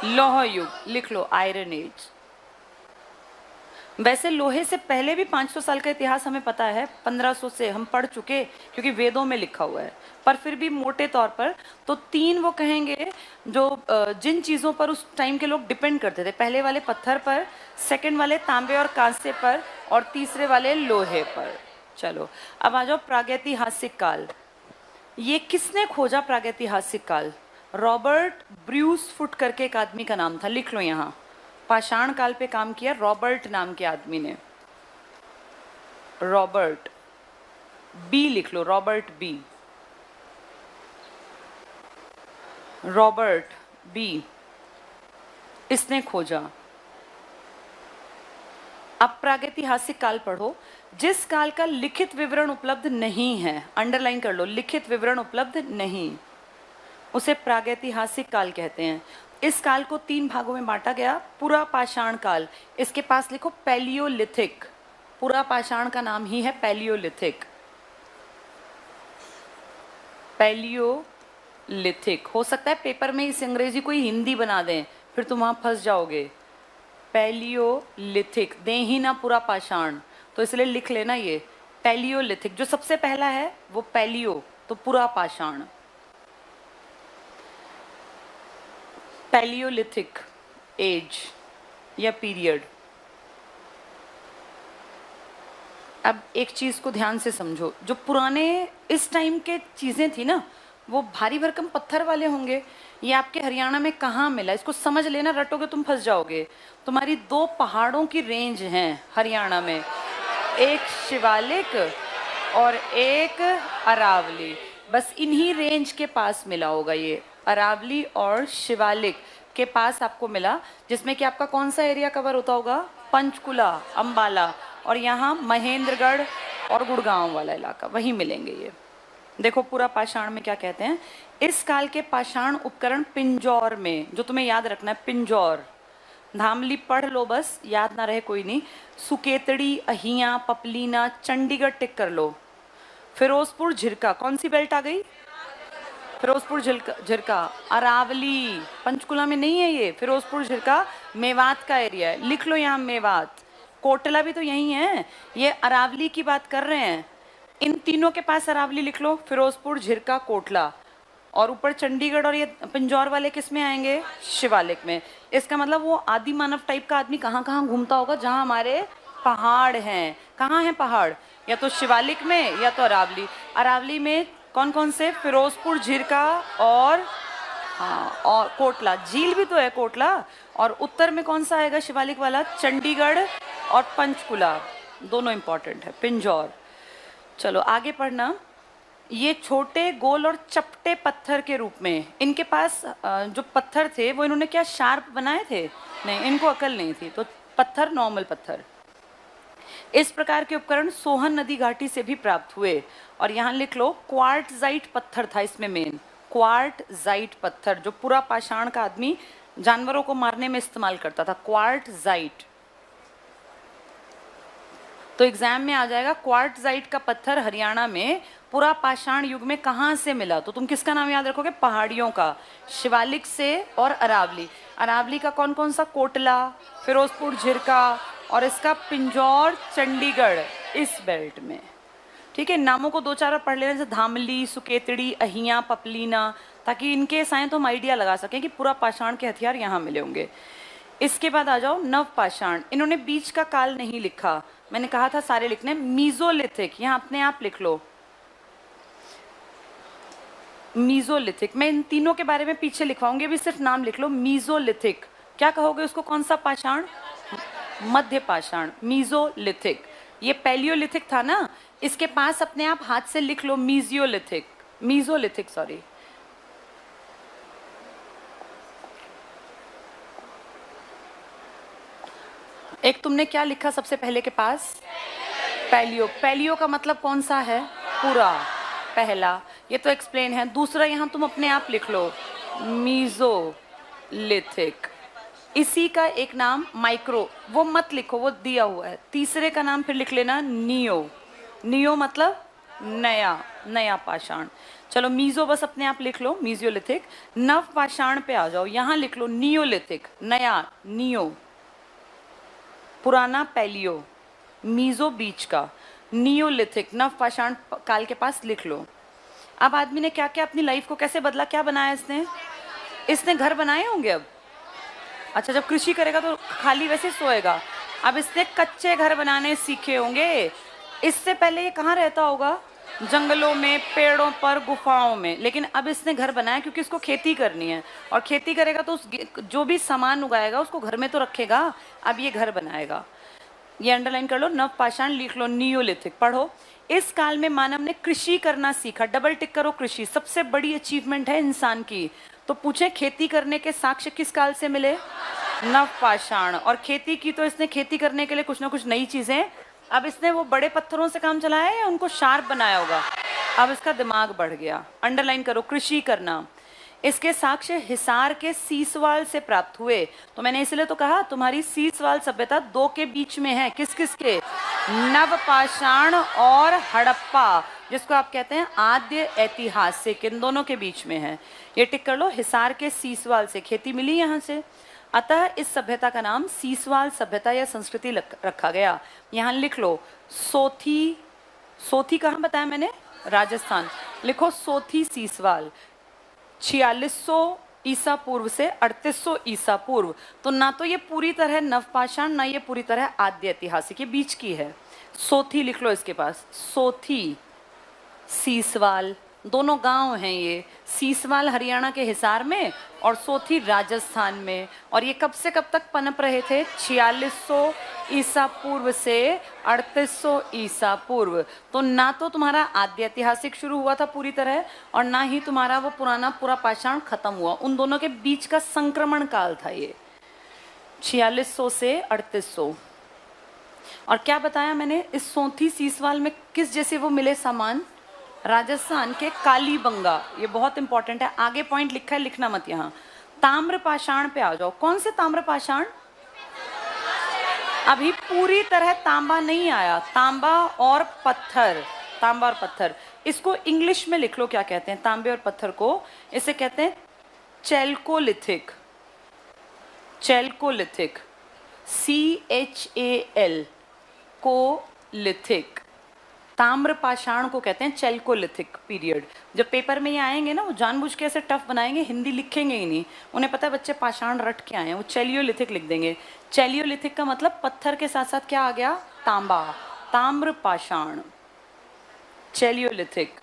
लौह युग। लिख लो, आयरन एज। वैसे लोहे से पहले भी 500 साल का इतिहास हमें पता है, 1500 से हम पढ़ चुके क्योंकि वेदों में लिखा हुआ है। पर फिर भी मोटे तौर पर तो 3 वो कहेंगे जो जिन चीज़ों पर उस टाइम के लोग डिपेंड करते थे। पहले वाले पत्थर पर, सेकंड वाले तांबे और कांसे पर, और तीसरे वाले लोहे पर। चलो अब आ जाओ प्रागैतिहासिक काल। ये किसने खोजा प्रागैतिहासिक काल? रॉबर्ट ब्रूस फुट करके एक आदमी का नाम था। लिख लो यहाँ, पाषाण काल पे काम किया रॉबर्ट नाम के आदमी ने। रॉबर्ट बी लिख लो, रॉबर्ट बी। रॉबर्ट बी, इसने खोजा। अब प्रागैतिहासिक काल पढ़ो। जिस काल का लिखित विवरण उपलब्ध नहीं है, अंडरलाइन कर लो, लिखित विवरण उपलब्ध नहीं, उसे प्रागैतिहासिक काल कहते हैं। इस काल को 3 भागों में बांटा गया। पुरा पाषाण काल, इसके पास लिखो पैलियोलिथिक। पुरा पाषाण का नाम ही है पैलियोलिथिक। पैलियोलिथिक हो सकता है पेपर में इस अंग्रेजी को ही हिंदी बना दें, फिर तुम वहां फंस जाओगे। पैलियोलिथिक दें ही ना पुरा पाषाण, तो इसलिए लिख लेना ये पैलियोलिथिक। जो सबसे पहला है वो पैलियो, तो पुरा पाषाण। पैलियोलिथिक एज या पीरियड। अब एक चीज को ध्यान से समझो, जो पुराने इस टाइम के चीजें थी ना, वो भारी भरकम पत्थर वाले होंगे। ये आपके हरियाणा में कहाँ मिला, इसको समझ लेना, रटोगे तुम फंस जाओगे। तुम्हारी 2 पहाड़ों की रेंज हैं हरियाणा में, एक शिवालिक और एक अरावली। बस इन्हीं रेंज के पास मिला होगा ये, अरावली और शिवालिक के पास आपको मिला, जिसमें कि आपका कौन सा एरिया कवर होता होगा, पंचकुला, अंबाला, और यहाँ महेंद्रगढ़ और गुड़गांव वाला इलाका, वहीं मिलेंगे ये। देखो पूरा पाषाण में क्या कहते हैं, इस काल के पाषाण उपकरण पिंजौर में, जो तुम्हें याद रखना है, पिंजौर, धामली पढ़ लो बस, याद ना रहे कोई नहीं, सुकेतड़ी, अहिया, पपलीना, चंडीगढ़ टिक कर लो, फिरोजपुर झिरका, कौन सी बेल्ट आ गई, फिरोजपुर झिरका, अरावली, पंचकुला में नहीं है ये, फिरोजपुर झिरका मेवात का एरिया है, लिख लो यहाँ मेवात, कोटला भी तो यही है, ये अरावली की बात कर रहे हैं। इन तीनों के पास अरावली लिख लो, फिरोजपुर, झिरका, कोटला, और ऊपर चंडीगढ़ और ये पिंजौर वाले किस में आएंगे, शिवालिक में। इसका मतलब वो आदि मानव टाइप का आदमी कहाँ कहाँ घूमता होगा, जहाँ हमारे पहाड़ हैं। कहाँ हैं पहाड़, या तो शिवालिक में या तो अरावली। अरावली में कौन कौन से, फिरोजपुर, झिरका और हाँ और कोटला, झील भी तो है कोटला। और उत्तर में कौन सा आएगा शिवालिक वाला, चंडीगढ़ और पंचकुला, दोनों इंपॉर्टेंट है, पिंजौर। चलो आगे पढ़ना। ये छोटे गोल और चपटे पत्थर के रूप में, इनके पास जो पत्थर थे वो इन्होंने क्या शार्प बनाए थे, नहीं, इनको अकल नहीं थी, तो पत्थर नॉर्मल पत्थर। इस प्रकार के उपकरण सोहन नदी घाटी से भी प्राप्त हुए। और यहाँ लिख लो क्वार्टजाइट पत्थर था इसमें मेन, क्वार्टजाइट पत्थर, जो पूरा पाषाण का आदमी जानवरों को मारने में इस्तेमाल करता था, क्वार्टजाइट। तो एग्जाम में आ जाएगा क्वार्टजाइट का पत्थर हरियाणा में पूरा पाषाण युग में कहाँ से मिला, तो तुम किसका नाम याद रखोगे, पहाड़ियों का, शिवालिक से और अरावली। अरावली का कौन कौन सा, कोटला, फिरोजपुर, झिरका, और इसका पिंजौर, चंडीगढ़, इस बेल्ट में। ठीक है, नामों को 2-4 बार पढ़ लेने, जैसे धामली, सुकेतड़ी, अहिया, पपलीना, ताकि इनके साइन तो हम आइडिया लगा सकें कि पूरा पाषाण के हथियार यहाँ मिले होंगे। इसके बाद आ जाओ नव पाषाण। इन्होंने बीच का काल नहीं लिखा, मैंने कहा था सारे लिखने। मीजोलिथिक यहाँ अपने आप लिख लो, मीजोलिथिक। मैं इन तीनों के बारे में पीछे लिखवाऊंगी, अभी सिर्फ नाम लिख लो। मीजोलिथिक क्या कहोगे उसको, कौन सा पाषाण, मध्य पाषाण, मीजोलिथिक। ये पैलियोलिथिक था ना, इसके पास अपने आप हाथ से लिख लो मीजियोलिथिक, मीजोलिथिक सॉरी। एक तुमने क्या लिखा सबसे पहले के पास, पैलियो। पैलियो का मतलब कौन सा है, पूरा, पहला, ये तो एक्सप्लेन है। दूसरा यहाँ तुम अपने आप लिख लो मीजोलिथिक। इसी का एक नाम माइक्रो, वो मत लिखो, वो दिया हुआ है। तीसरे का नाम फिर लिख लेना नियो, नियो मतलब नया, नया पाषाण। चलो मीजो बस अपने आप लिख लो, मीजियोलिथिक। नव पाषाण पे आ जाओ, यहाँ लिख लो नियोलिथिक, नया, नियो, पुराना पैलियो, मीजो बीच का, नियोलिथिक नव पाषाण काल के पास लिख लो। अब आदमी ने क्या क्या अपनी लाइफ को कैसे बदला, क्या बनाया इसने, इसने घर बनाए होंगे अब। अच्छा, जब कृषि करेगा तो खाली वैसे सोएगा। अब इसने कच्चे घर बनाने सीखे होंगे। इससे पहले ये कहाँ रहता होगा, जंगलों में, पेड़ों पर, गुफाओं में। लेकिन अब इसने घर बनाया क्योंकि इसको खेती करनी है, और खेती करेगा तो उस जो भी सामान उगाएगा उसको घर में तो रखेगा। अब ये घर बनाएगा। ये अंडरलाइन कर लो, नव पाषाण लिख लो, नियोलिथिक। पढ़ो, इस काल में मानव ने कृषि करना सीखा। डबल टिक करो, कृषि सबसे बड़ी अचीवमेंट है इंसान की। तो पूछे खेती करने के साक्ष्य किस काल से मिले, नवपाषाण। और खेती की तो इसने खेती करने के लिए कुछ ना कुछ नई चीजें, अब इसने वो बड़े पत्थरों से काम चलाया है या उनको शार्प बनाया होगा, अब इसका दिमाग बढ़ गया। अंडरलाइन करो, कृषि करना। इसके साक्ष्य हिसार के सीसवाल से प्राप्त हुए। तो मैंने इसलिए तो कहा तुम्हारी सीसवाल सभ्यता दो के बीच में है। किस किस के? नवपाषाण और हड़प्पा, जिसको आप कहते हैं आद्य ऐतिहासिक, इन दोनों के बीच में है। ये टिक कर लो, हिसार के सीसवाल से खेती मिली यहाँ से, अतः इस सभ्यता का नाम सीसवाल सभ्यता या संस्कृति रखा गया। यहाँ लिख लो सोथी। सोथी कहाँ बताया मैंने? राजस्थान। लिखो सोथी सीसवाल 4600 ईसा पूर्व से 3800 ईसा पूर्व। तो ना तो ये पूरी तरह नवपाषाण, ना ये पूरी तरह आद्य ऐतिहासिक, ये बीच की है। सोथी लिख लो इसके पास, सोथी सीसवाल, दोनों गांव हैं ये। सीसवाल हरियाणा के हिसार में और सोथी राजस्थान में। और ये कब से कब तक पनप रहे थे? 4600 ईसा पूर्व से 3800 ईसा पूर्व। तो ना तो तुम्हारा आद्य ऐतिहासिक शुरू हुआ था पूरी तरह, और ना ही तुम्हारा वो पुराना पूरा पाषाण खत्म हुआ। उन दोनों के बीच का संक्रमण काल था ये, 4600 से 3800। और क्या बताया मैंने? इस सोथी सीसवाल में किस जैसे वो मिले सामान? राजस्थान के कालीबंगा। ये बहुत इंपॉर्टेंट है, आगे पॉइंट लिखा है, लिखना मत यहाँ। ताम्र पाषाण पे आ जाओ। कौन से ताम्र पाषाण? अभी पूरी तरह तांबा नहीं आया, तांबा और पत्थर। तांबा और पत्थर, इसको इंग्लिश में लिख लो क्या कहते हैं तांबे और पत्थर को? इसे कहते हैं चैल्कोलिथिक। Chalcolithic, CHAL कोलिथिक। ताम्र पाषाण को कहते हैं चैल्कोलिथिक पीरियड। जब पेपर में ये आएंगे ना, वो जानबूझ के ऐसे टफ बनाएंगे, हिंदी लिखेंगे ही नहीं, उन्हें पता है बच्चे पाषाण रट के आए हैं, वो चैलियोलिथिक लिख देंगे। चैलियोलिथिक का मतलब पत्थर के साथ साथ क्या आ गया? तांबा। ताम्र पाषाण, चैलियोलिथिक।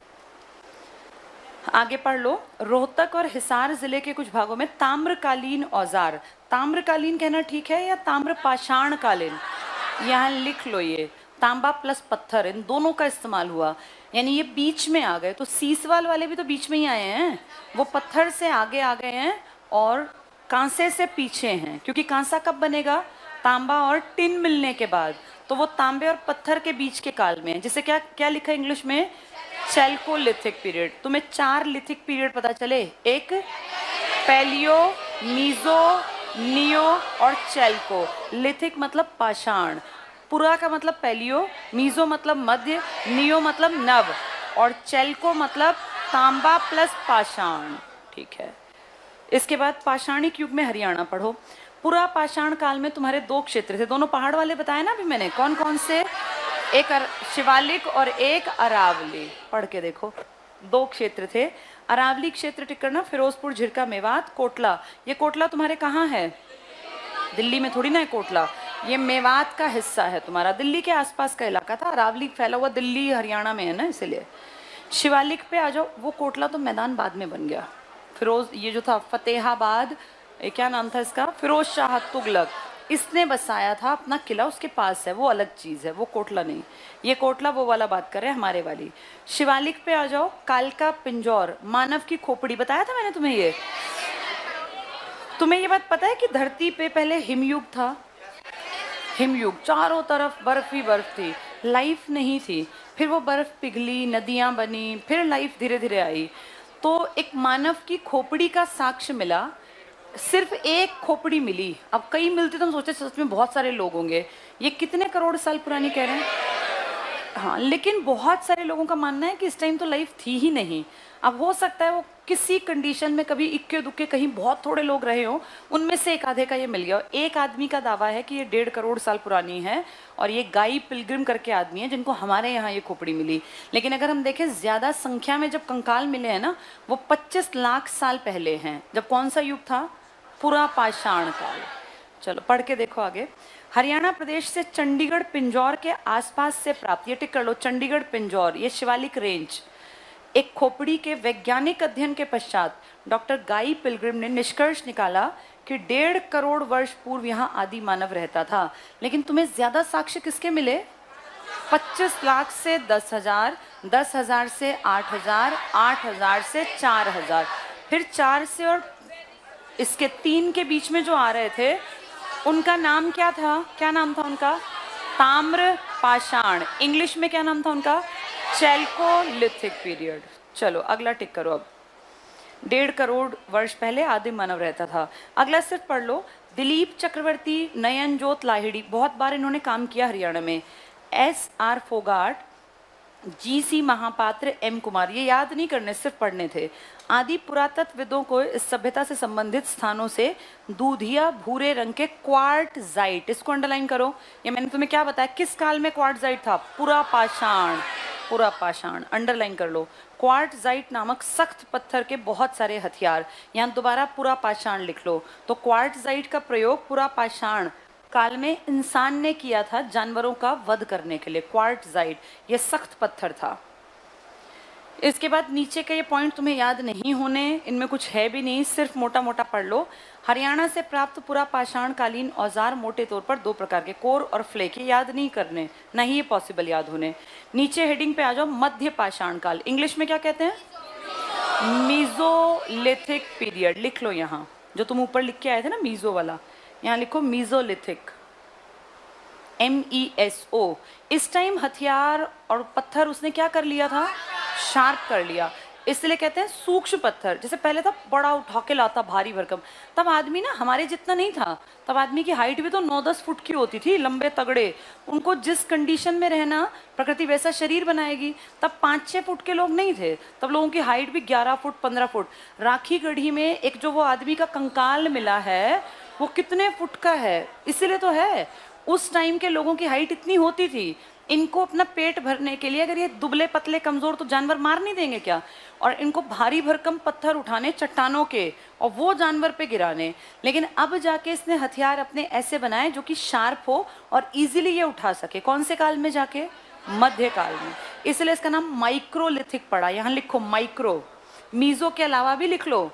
आगे पढ़ लो, रोहतक और हिसार जिले के कुछ भागों में ताम्रकालीन औजार। ताम्रकालीन कहना ठीक है या ताम्र पाषाण कालीन? यहाँ लिख लो, ये तांबा प्लस पत्थर, इन दोनों का इस्तेमाल हुआ, यानी ये बीच में आ गए। तो सीसवाल वाले भी तो बीच में ही आए हैं, वो पत्थर से आगे आ गए हैं और कांसे से पीछे हैं, क्योंकि कांसा कब बनेगा? तांबा और टिन मिलने के बाद। तो वो तांबे और पत्थर के बीच के काल में है, जिसे क्या क्या लिखा है इंग्लिश में? Chalcolithic period. तुम्हें 4 लिथिक पीरियड पता चले, एक पैलियो, मीजो, नियो और चैल्को। लिथिक मतलब पाषाण, पुरा का मतलब पैलियो, मीजो मतलब मध्य, नियो मतलब नव, और चैल्को मतलब तांबा प्लस पाषाण। ठीक है, इसके बाद पाषाणिक युग में हरियाणा पढ़ो। पुरा पाषाण काल में तुम्हारे 2 क्षेत्र थे, दोनों पहाड़ वाले बताए ना अभी मैंने, कौन कौन से? एक शिवालिक और एक अरावली। पढ़ के देखो, 2 क्षेत्र थे। अरावली क्षेत्र टिक करना, फिरोजपुर, झिरका, मेवात, कोटला। ये कोटला तुम्हारे कहाँ है? दिल्ली में थोड़ी ना है कोटला, ये मेवात का हिस्सा है तुम्हारा, दिल्ली के आसपास का इलाका था। अरावली फैला हुआ दिल्ली हरियाणा में है ना, इसलिए। शिवालिक पे आ जाओ, वो कोटला तो मैदान बाद में बन गया। फिरोज, ये जो था फतेहाबाद, क्या नाम था इसका? फिरोज शाह तुगलक, इसने बसाया था अपना किला, उसके पास है, वो अलग चीज है, वो कोटला नहीं। ये कोटला वो वाला बात कर रहे हैं, हमारे वाली। शिवालिक पे आ जाओ, कालका पिंजौर, मानव की खोपड़ी, बताया था मैंने तुम्हें ये। तुम्हें ये बात पता है कि धरती पे पहले हिमयुग था? हिमयुग, चारों तरफ बर्फ ही बर्फ थी, लाइफ नहीं थी। फिर वो बर्फ पिघली, नदियां बनी, फिर लाइफ धीरे धीरे आई। तो एक मानव की खोपड़ी का साक्ष्य मिला, सिर्फ एक खोपड़ी मिली। अब कई मिलती तो हम सोचे सच में बहुत सारे लोग होंगे। ये कितने करोड़ साल पुरानी कह रहे हैं? हाँ, लेकिन बहुत सारे लोगों का मानना है कि इस टाइम तो लाइफ थी ही नहीं। अब हो सकता है वो किसी कंडीशन में कभी इक्के दुक्के कहीं बहुत थोड़े लोग रहे हो, उनमें से एक आधे का ये मिल गया। एक आदमी का दावा है कि ये 1.5 करोड़ साल पुरानी है, और ये गाई पिलग्रिम करके आदमी है जिनको हमारे यहाँ ये खोपड़ी मिली। लेकिन अगर हम देखें ज्यादा संख्या में जब कंकाल मिले हैं ना, वो 25 लाख साल पहले हैं। जब कौन सा युग था? पुरा पाषाण काल। चलो पढ़ के देखो आगे। हरियाणा प्रदेश से चंडीगढ़ पिंजौर के आसपास से प्राप्त, ये टिक कर लो, चंडीगढ़ पिंजौर, ये शिवालिक रेंज। एक खोपड़ी के वैज्ञानिक अध्ययन के पश्चात डॉक्टर गाई पिलग्रिम ने निष्कर्ष निकाला कि 1.5 करोड़ वर्ष पूर्व यहाँ आदि मानव रहता था। लेकिन तुम्हें ज्यादा साक्ष्य किसके मिले? 25 लाख से 10,000, 10,000 से 8,000, 8,000 से 4,000, फिर 4 से और इसके 3 के बीच में जो आ रहे थे उनका नाम क्या था? क्या नाम था उनका? ताम्र पाषाण। इंग्लिश में क्या नाम था उनका? Chalcolithic period. चलो अगला टिक करो। अब 1.5 करोड़ वर्ष पहले आदिम मानव रहता था। अगला सिर्फ पढ़ लो। दिलीप चक्रवर्ती, नयन जोत लाहिड़ी, बहुत बार इन्होंने काम किया हरियाणा में। SR Phogat, GC Mahapatra, M Kumar. ये याद नहीं करने, सिर्फ पढ़ने थे। आदि पुरातत्वविदों को इस सभ्यता से संबंधित स्थानों से दूधिया भूरे रंग के क्वार्टजाइट, इसको अंडरलाइन करो। ये मैंने तुम्हें क्या बताया, किस काल में क्वार्टजाइट था? पुरा पाषाण। पुरा पाषाण अंडरलाइन कर लो। क्वार्टजाइट नामक सख्त पत्थर के बहुत सारे हथियार। यहाँ दोबारा पुरा पाषाण लिख लो। तो क्वार्टजाइट का प्रयोग पुरा पाषाण काल में इंसान ने किया था जानवरों का वध करने के लिए। क्वार्टजाइट ये सख्त पत्थर था। इसके बाद नीचे के ये पॉइंट तुम्हें याद नहीं होने, इनमें कुछ है भी नहीं, सिर्फ मोटा मोटा पढ़ लो। हरियाणा से प्राप्त पुरा पाषाण कालीन औजार मोटे तौर पर 2 प्रकार के, कोर और फ्लेक। ये याद नहीं करने, नहीं ये पॉसिबल याद होने। नीचे हेडिंग पे आ जाओ, मध्य पाषाण काल। इंग्लिश में क्या कहते हैं? Mesolithic period. लिख लो यहाँ, जो तुम ऊपर लिख के आए थे ना मीजो वाला, यहाँ लिखो मीजोलिथिक, MESO। इस टाइम हथियार और पत्थर उसने क्या कर लिया था? शार्प कर लिया। इसलिए कहते हैं सूक्ष्म पत्थर। जैसे पहले था बड़ा उठा के लाता भारी भरकम, तब आदमी ना हमारे जितना नहीं था, तब आदमी की हाइट भी तो 9-10 फुट की होती थी, लंबे तगड़े। उनको जिस कंडीशन में रहना, प्रकृति वैसा शरीर बनाएगी। तब 5-6 फुट के लोग नहीं थे, तब लोगों की हाइट भी 11 फुट 15 फुट। राखी गढ़ी में एक जो वो आदमी का कंकाल मिला है, वो कितने फुट का है? इसीलिए तो है, उस टाइम के लोगों की हाइट इतनी होती थी। इनको अपना पेट भरने के लिए, अगर ये दुबले पतले कमजोर, तो जानवर मार नहीं देंगे क्या? और इनको भारी भरकम पत्थर उठाने चट्टानों के, और वो जानवर पे गिराने। लेकिन अब जाके इसने हथियार अपने ऐसे बनाए जो कि शार्प हो और इजीली ये उठा सके। कौन से काल में जाके? मध्यकाल में। इसलिए इसका नाम माइक्रोलिथिक पड़ा। यहाँ लिखो माइक्रो, मीजो के अलावा भी लिख लो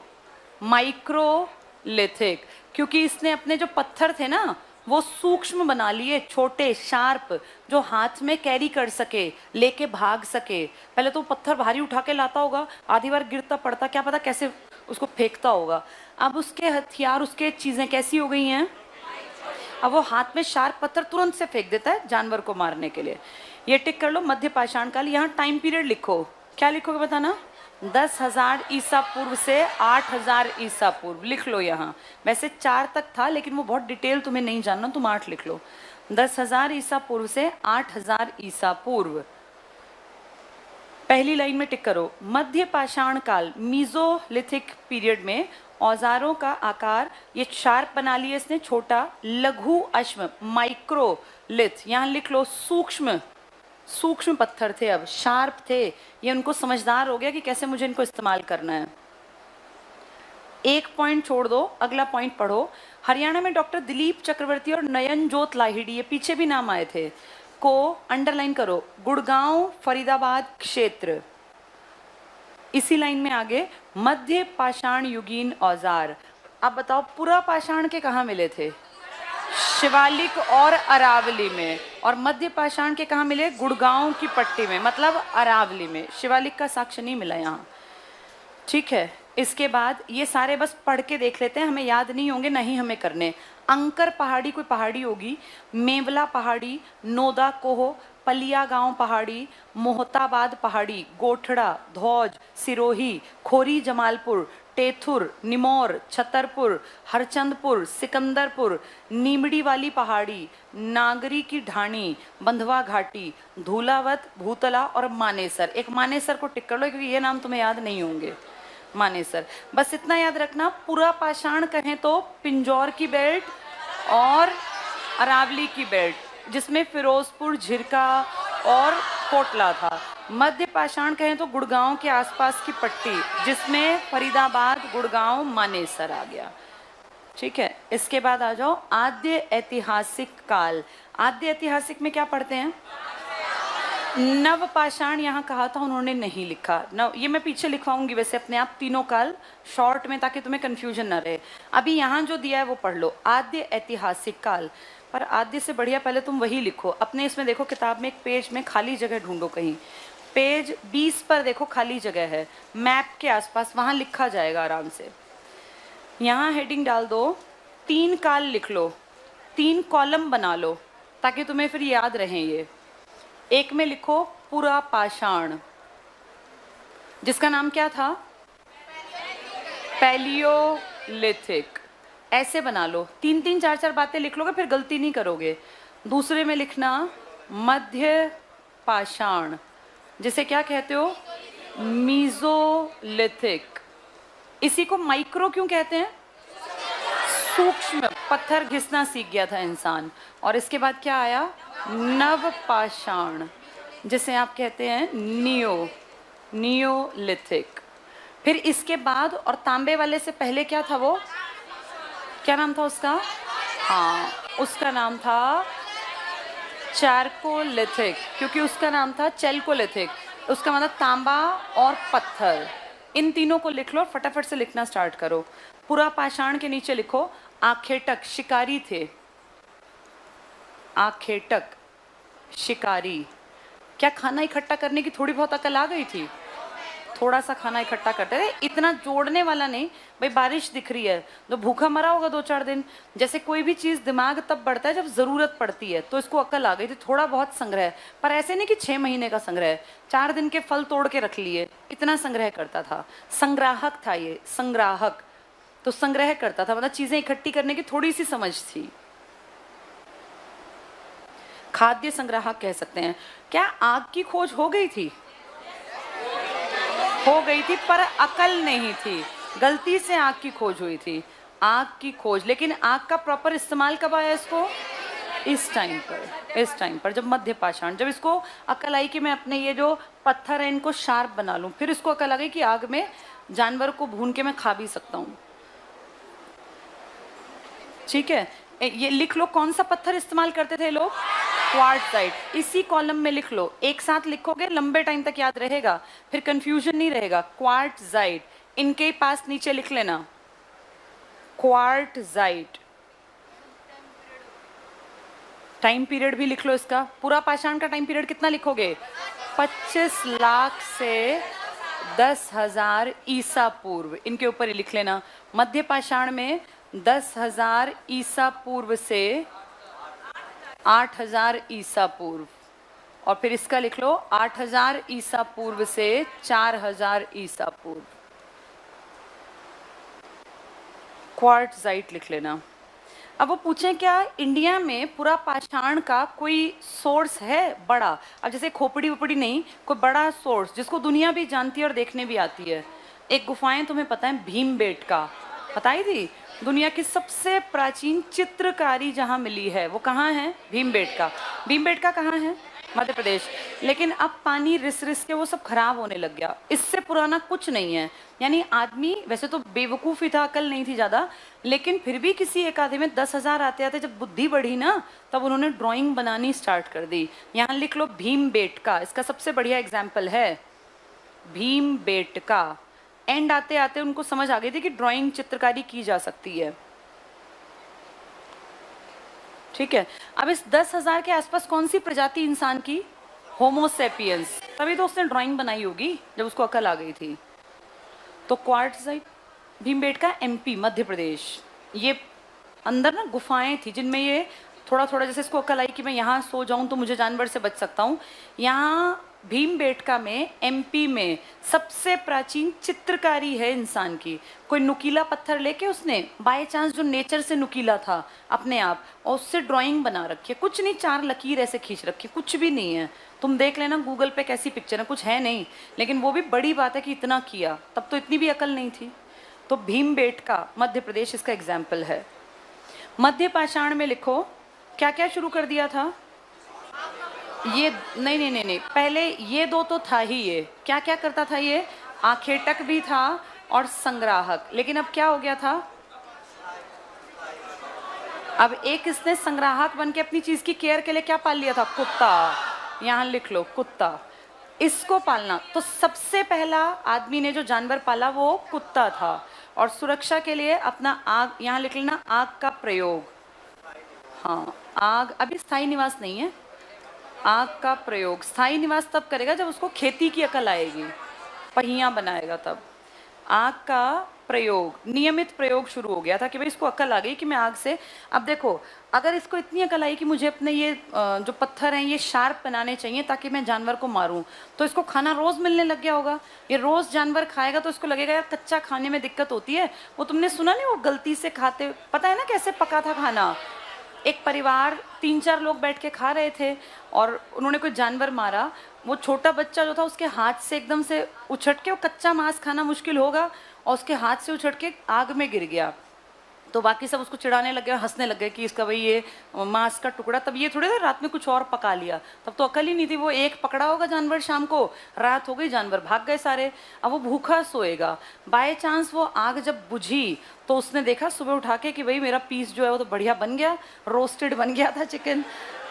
माइक्रोलिथिक, क्योंकि इसने अपने जो पत्थर थे ना वो सूक्ष्म बना लिए, छोटे शार्प, जो हाथ में कैरी कर सके, लेके भाग सके। पहले तो पत्थर भारी उठा के लाता होगा, आधी बार गिरता पड़ता, क्या पता कैसे उसको फेंकता होगा। अब उसके हथियार, उसके चीजें कैसी हो गई हैं? अब वो हाथ में शार्प पत्थर तुरंत से फेंक देता है जानवर को मारने के लिए। ये टिक कर लो, मध्य पाषाण काल। यहाँ टाइम पीरियड लिखो, क्या लिखोगे बताना? 10,000 ईसा पूर्व से 8,000 ईसा पूर्व। लिख लो यहाँ। वैसे 4 तक था, लेकिन वो बहुत डिटेल तुम्हें नहीं जानना, तुम 8 लिख लो। 10,000 ईसा पूर्व से 8,000 ईसा पूर्व। पहली लाइन में टिक करो। मध्य पाषाण काल, मीजोलिथिक पीरियड में औजारों का आकार ये शार्प बना लिया इसने, छोटा। लघु अश्म, माइक्रोलिथ, यहाँ लिख लो सूक्ष्म। सूक्ष्म पत्थर थे, अब शार्प थे। ये उनको समझदार हो गया कि कैसे मुझे इनको इस्तेमाल करना है। एक पॉइंट छोड़ दो, अगला पॉइंट पढ़ो। हरियाणा में डॉक्टर दिलीप चक्रवर्ती और नयन जोत लाहिड़ी, ये पीछे भी नाम आए थे, को अंडरलाइन करो। गुड़गांव फरीदाबाद क्षेत्र। इसी लाइन में आगे मध्य पाषाण युगीन औजार। अब बताओ पुरा पाषाण के कहाँ मिले थे? शिवालिक और अरावली में। और मध्य पाषाण के कहाँ मिले? गुड़गांव की पट्टी में, मतलब अरावली में। शिवालिक का साक्ष्य नहीं मिला यहाँ, ठीक है। इसके बाद ये सारे बस पढ़ के देख लेते हैं, हमें याद नहीं होंगे, नहीं हमें करने। अंकर पहाड़ी कोई पहाड़ी होगी, मेवला पहाड़ी, नोदा कोह, पलिया गांव पहाड़ी, मोहताबाद पहाड़ी, गोठड़ा, धौज, सिरोही, खोरी जमालपुर, टेथुर, निमौर, छतरपुर, हरचंदपुर, सिकंदरपुर, नीमड़ी वाली पहाड़ी, नागरी की ढाणी, बंधवा घाटी, धूलावत, भूतला और मानेसर। एक मानेसर को टिक कर लो, क्योंकि ये नाम तुम्हें याद नहीं होंगे। मानेसर, बस इतना याद रखना। पुरा पाषाण कहें तो पिंजौर की बेल्ट और अरावली की बेल्ट, जिसमें फिरोजपुर, झिरका और कोटला था। मध्य पाषाण कहें तो गुड़गांव के आसपास की पट्टी, जिसमें फरीदाबाद, गुड़गांव, मानेसर आ गया, ठीक है। इसके बाद आ जाओ आद्य ऐतिहासिक काल। आद्य ऐतिहासिक में क्या पढ़ते हैं? नव पाषाण यहाँ कहा था, उन्होंने नहीं लिखा। नव ये मैं पीछे लिखवाऊंगी वैसे अपने आप, तीनों काल शॉर्ट में, ताकि तुम्हें कंफ्यूजन ना रहे। अभी यहाँ जो दिया है वो पढ़ लो, आद्य ऐतिहासिक काल। पर आद्य से बढ़िया पहले तुम वही लिखो अपने। इसमें देखो किताब में एक पेज में खाली जगह ढूंढो कहीं, पेज 20 पर देखो खाली जगह है, मैप के आसपास, वहाँ लिखा जाएगा आराम से। यहाँ हेडिंग डाल दो, 3 काल लिख लो। 3 कॉलम बना लो ताकि तुम्हें फिर याद रहें ये। एक में लिखो पुरा पाषाण, जिसका नाम क्या था? पैलियोलिथिक। ऐसे बना लो, 3-3 4-4 बातें लिख लोगे फिर गलती नहीं करोगे। दूसरे में लिखना मध्य पाषाण, जिसे क्या कहते हो? मीजोलिथिक। इसी को माइक्रो क्यों कहते हैं? सूक्ष्म, पत्थर घिसना सीख गया था इंसान। और इसके बाद क्या आया? नवपाषाण, जिसे आप कहते हैं नियोलिथिक। फिर इसके बाद और तांबे वाले से पहले क्या था? वो क्या नाम था उसका? हाँ, उसका नाम था चारकोलिथिक, क्योंकि उसका नाम था चैल्कोलिथिक। उसका मतलब तांबा और पत्थर। इन तीनों को लिख लो, फटाफट से लिखना स्टार्ट करो। पूरा पाषाण के नीचे लिखो आखेटक, शिकारी थे। आखेटक, शिकारी। क्या खाना इकट्ठा करने की थोड़ी बहुत अकल आ गई थी? थोड़ा सा खाना इकट्ठा करते थे, इतना जोड़ने वाला नहीं। भाई बारिश दिख रही है तो भूखा मरा होगा 2-4 दिन। जैसे कोई भी चीज़ दिमाग तब बढ़ता है जब ज़रूरत पड़ती है, तो इसको अकल आ गई थी, थोड़ा बहुत संग्रह। पर ऐसे नहीं कि 6 महीने का संग्रह, 4 दिन के फल तोड़ के रख लिए, इतना संग्रह करता था। संग्राहक था ये, संग्राहक। तो संग्रह करता था, मतलब चीज़ें इकट्ठी करने की थोड़ी सी समझ थी। खाद्य संग्राहक कह सकते हैं। क्या आग की खोज हो गई थी? हो गई थी, पर अकल नहीं थी। गलती से आग की खोज हुई थी, आग की खोज। लेकिन आग का प्रॉपर इस्तेमाल कब आया इसको? इस टाइम पर जब मध्य पाषाण, जब इसको अकल आई कि मैं अपने ये जो पत्थर है इनको शार्प बना लूं। फिर इसको अकल आ गई कि आग में जानवर को भून के मैं खा भी सकता हूं। ठीक है, ये लिख लो कौन सा पत्थर इस्तेमाल करते थे लोग? क्वार्ट्जाइट। इसी कॉलम में लिख लो, एक साथ लिखोगे लंबे टाइम तक याद रहेगा, फिर कंफ्यूजन नहीं रहेगा। क्वार्ट्जाइट, इनके पास नीचे लिख लेना क्वार्ट्जाइट। टाइम पीरियड भी लिख लो इसका। पूरा पाषाण का टाइम पीरियड कितना लिखोगे? 25 लाख से 10,000 ईसा पूर्व, इनके ऊपर ही लिख लेना। मध्य पाषाण में 10,000 ईसा पूर्व से 8,000 ईसा पूर्व। और फिर इसका लिख लो 8,000 ईसा पूर्व से 4,000 ईसा पूर्व। क्वार्ट्जाइट लिख लेना। अब वो पूछें क्या इंडिया में पूरा पाषाण का कोई सोर्स है बड़ा? अब जैसे खोपड़ी वोपड़ी नहीं, कोई बड़ा सोर्स जिसको दुनिया भी जानती है और देखने भी आती है। एक गुफाएं तुम्हें पता है, भीमबेटका, बताई थी? दुनिया की सबसे प्राचीन चित्रकारी जहाँ मिली है वो कहाँ है? भीमबेटका। भीमबेटका कहाँ है? मध्य प्रदेश। लेकिन अब पानी रिस रिस के वो सब खराब होने लग गया, इससे पुराना कुछ नहीं है। यानी आदमी वैसे तो बेवकूफ़ ही था, अकल नहीं थी ज़्यादा, लेकिन फिर भी किसी एक आधे में 10,000 आते आते जब बुद्धि बढ़ी ना, तब उन्होंने ड्राइंग बनानी स्टार्ट कर दी। यहाँ लिख लो भीमबेटका, इसका सबसे बढ़िया एग्जाम्पल है भीमबेटका। एंड आते आते उनको समझ आ गई थी कि ड्राइंग चित्रकारी की जा सकती है। ठीक है, अब इस 10,000 के आसपास कौन सी प्रजाति इंसान की? होमोसेपियंस। तभी तो उसने ड्राइंग बनाई होगी जब उसको अकल आ गई थी। तो क्वार्ट्जाइट, भीमबेटका, एमपी, मध्य प्रदेश। ये अंदर ना गुफाएं थी जिनमें ये थोड़ा थोड़ा, जैसे इसको अकल आई कि मैं यहाँ सो जाऊँ तो मुझे जानवर से बच सकता हूँ। यहाँ भीमबेटका में, एमपी में सबसे प्राचीन चित्रकारी है इंसान की। कोई नुकीला पत्थर लेके उसने बाय चांस, जो नेचर से नुकीला था अपने आप, और उससे ड्राइंग बना रखी है। कुछ नहीं, 4 लकीर ऐसे खींच रखी है, कुछ भी नहीं है। तुम देख लेना गूगल पे कैसी पिक्चर है, कुछ है नहीं। लेकिन वो भी बड़ी बात है कि इतना किया, तब तो इतनी भी अकल नहीं थी। तो भीमबेटका, मध्य प्रदेश, इसका एग्जाम्पल है। मध्य पाषाण में लिखो क्या क्या शुरू कर दिया था? ये नहीं नहीं नहीं नहीं, पहले ये 2 तो था ही। ये क्या क्या करता था? ये आखेटक भी था और संग्राहक। लेकिन अब क्या हो गया था? अब एक इसने संग्राहक बन के अपनी चीज की केयर के लिए क्या पाल लिया था? कुत्ता। यहाँ लिख लो कुत्ता, इसको पालना। तो सबसे पहला आदमी ने जो जानवर पाला वो कुत्ता था। और सुरक्षा के लिए अपना आग, यहाँ लिख लेना आग का प्रयोग। हाँ, आग अभी स्थायी निवास नहीं है। आग का प्रयोग स्थायी निवास तब करेगा जब उसको खेती की अकल आएगी, पहिया बनाएगा तब। आग का प्रयोग, नियमित प्रयोग शुरू हो गया था कि भाई इसको अकल आ गई कि मैं आग से, अब देखो अगर इसको इतनी अकल आई कि मुझे अपने ये जो पत्थर हैं ये शार्प बनाने चाहिए ताकि मैं जानवर को मारूं, तो इसको खाना रोज मिलने लग गया होगा। ये रोज जानवर खाएगा तो इसको लगेगा यार कच्चा खाने में दिक्कत होती है। वो तुमने सुना नहीं, वो गलती से खाते, पता है ना कैसे पका था खाना। एक परिवार 3-4 लोग बैठ के खा रहे थे और उन्होंने कोई जानवर मारा। वो छोटा बच्चा जो था उसके हाथ से एकदम से उछट के, वो कच्चा मांस खाना मुश्किल होगा, और उसके हाथ से उछट के आग में गिर गया। तो बाकी सब उसको चिढ़ाने लग गए, हंसने लग गए कि इसका भाई ये मांस का टुकड़ा, तब ये थोड़ी देर रात में कुछ और पका लिया, तब तो अकल ही नहीं थी। वो एक पकड़ा होगा जानवर, शाम को रात हो गई, जानवर भाग गए सारे, अब वो भूखा सोएगा। बाय चांस वो आग जब बुझी तो उसने देखा सुबह उठा के कि भाई मेरा पीस जो है वो तो बढ़िया बन गया, रोस्टेड बन गया था चिकन।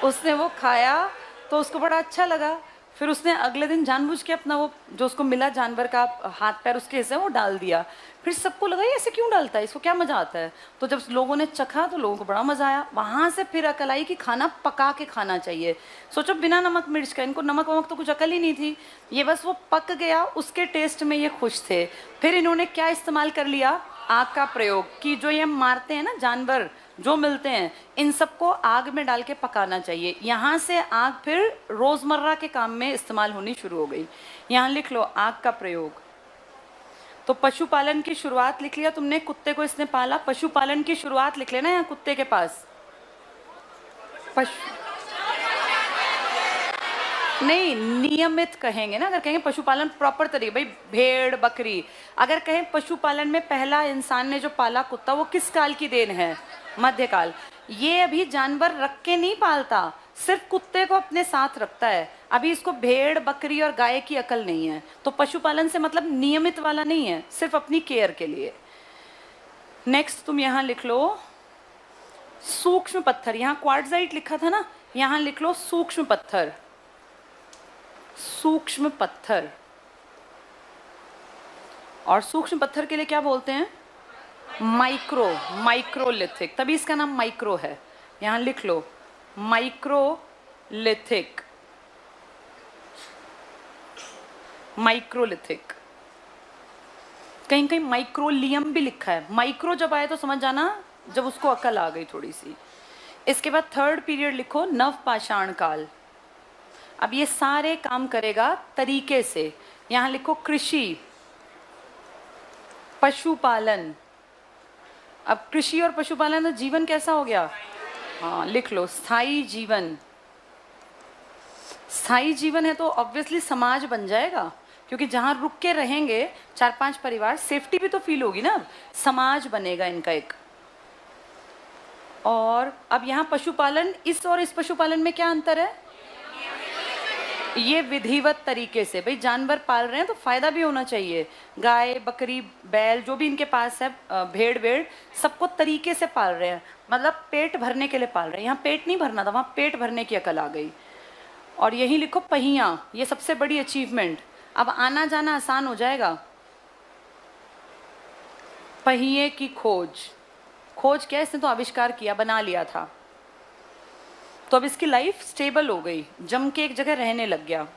उसने वो खाया तो उसको बड़ा अच्छा लगा। फिर उसने अगले दिन जानबूझ के अपना वो जो उसको मिला जानवर का हाथ पैर उसके हिस्से वो डाल दिया। फिर सबको लगा ये ऐसे क्यों डालता है, इसको क्या मजा आता है। तो जब लोगों ने चखा तो लोगों को बड़ा मजा आया। वहां से फिर अकल आई कि खाना पका के खाना चाहिए। सोचो बिना नमक मिर्च का, इनको नमक वमक तो कुछ अकल ही नहीं थी, ये बस वो पक गया उसके टेस्ट में ये खुश थे। फिर इन्होंने क्या इस्तेमाल कर लिया, आग का प्रयोग, कि जो ये मारते हैं ना जानवर जो मिलते हैं, इन सबको आग में डाल के पकाना चाहिए। यहाँ से आग फिर रोजमर्रा के काम में इस्तेमाल होनी शुरू हो गई। यहाँ लिख लो आग का प्रयोग। तो पशुपालन की शुरुआत लिख लिया तुमने, कुत्ते को इसने पाला, पशुपालन की शुरुआत लिख लेना यहाँ कुत्ते के पास। पशु नहीं, नियमित कहेंगे ना, अगर कहेंगे पशुपालन प्रॉपर तरीके, भाई भेड़ बकरी, अगर कहें पशुपालन में पहला इंसान ने जो पाला कुत्ता, वो किस काल की देन है, मध्यकाल। ये अभी जानवर रख के नहीं पालता, सिर्फ कुत्ते को अपने साथ रखता है। अभी इसको भेड़ बकरी और गाय की अकल नहीं है। तो पशुपालन से मतलब नियमित वाला नहीं है, सिर्फ अपनी केयर के लिए। नेक्स्ट तुम यहां लिख लो सूक्ष्म पत्थर। यहां क्वार्टजाइट लिखा था ना, यहां लिख लो सूक्ष्म पत्थर। सूक्ष्म पत्थर, और सूक्ष्म पत्थर के लिए क्या बोलते हैं, माइक्रो, माइक्रोलिथिक, तभी इसका नाम माइक्रो है। यहां लिख लो माइक्रोलिथिक, माइक्रोलिथिक। कहीं कहीं माइक्रोलियम भी लिखा है। माइक्रो जब आए तो समझ जाना जब उसको अकल आ गई थोड़ी सी। इसके बाद थर्ड पीरियड लिखो नव पाषाण काल। अब ये सारे काम करेगा तरीके से। यहां लिखो कृषि, पशुपालन। अब कृषि और पशुपालन तो जीवन कैसा हो गया, हाँ लिख लो स्थायी जीवन। स्थायी जीवन है तो ऑब्वियसली समाज बन जाएगा, क्योंकि जहां रुक के रहेंगे 4-5 परिवार, सेफ्टी भी तो फील होगी ना, समाज बनेगा इनका एक। और अब यहाँ पशुपालन, इस और इस पशुपालन में क्या अंतर है, ये विधिवत तरीके से, भाई जानवर पाल रहे हैं तो फायदा भी होना चाहिए। गाय बकरी बैल जो भी इनके पास है, भेड़ वेड़, सबको तरीके से पाल रहे हैं, मतलब पेट भरने के लिए पाल रहे हैं। यहाँ पेट नहीं भरना था, वहाँ पेट भरने की अकल आ गई। और यही लिखो पहिया, ये सबसे बड़ी अचीवमेंट। अब आना जाना आसान हो जाएगा। पहिए की खोज, खोज क्या, इसने तो आविष्कार किया, बना लिया था, तो अब इसकी लाइफ स्टेबल हो गई, जम के एक जगह रहने लग गया।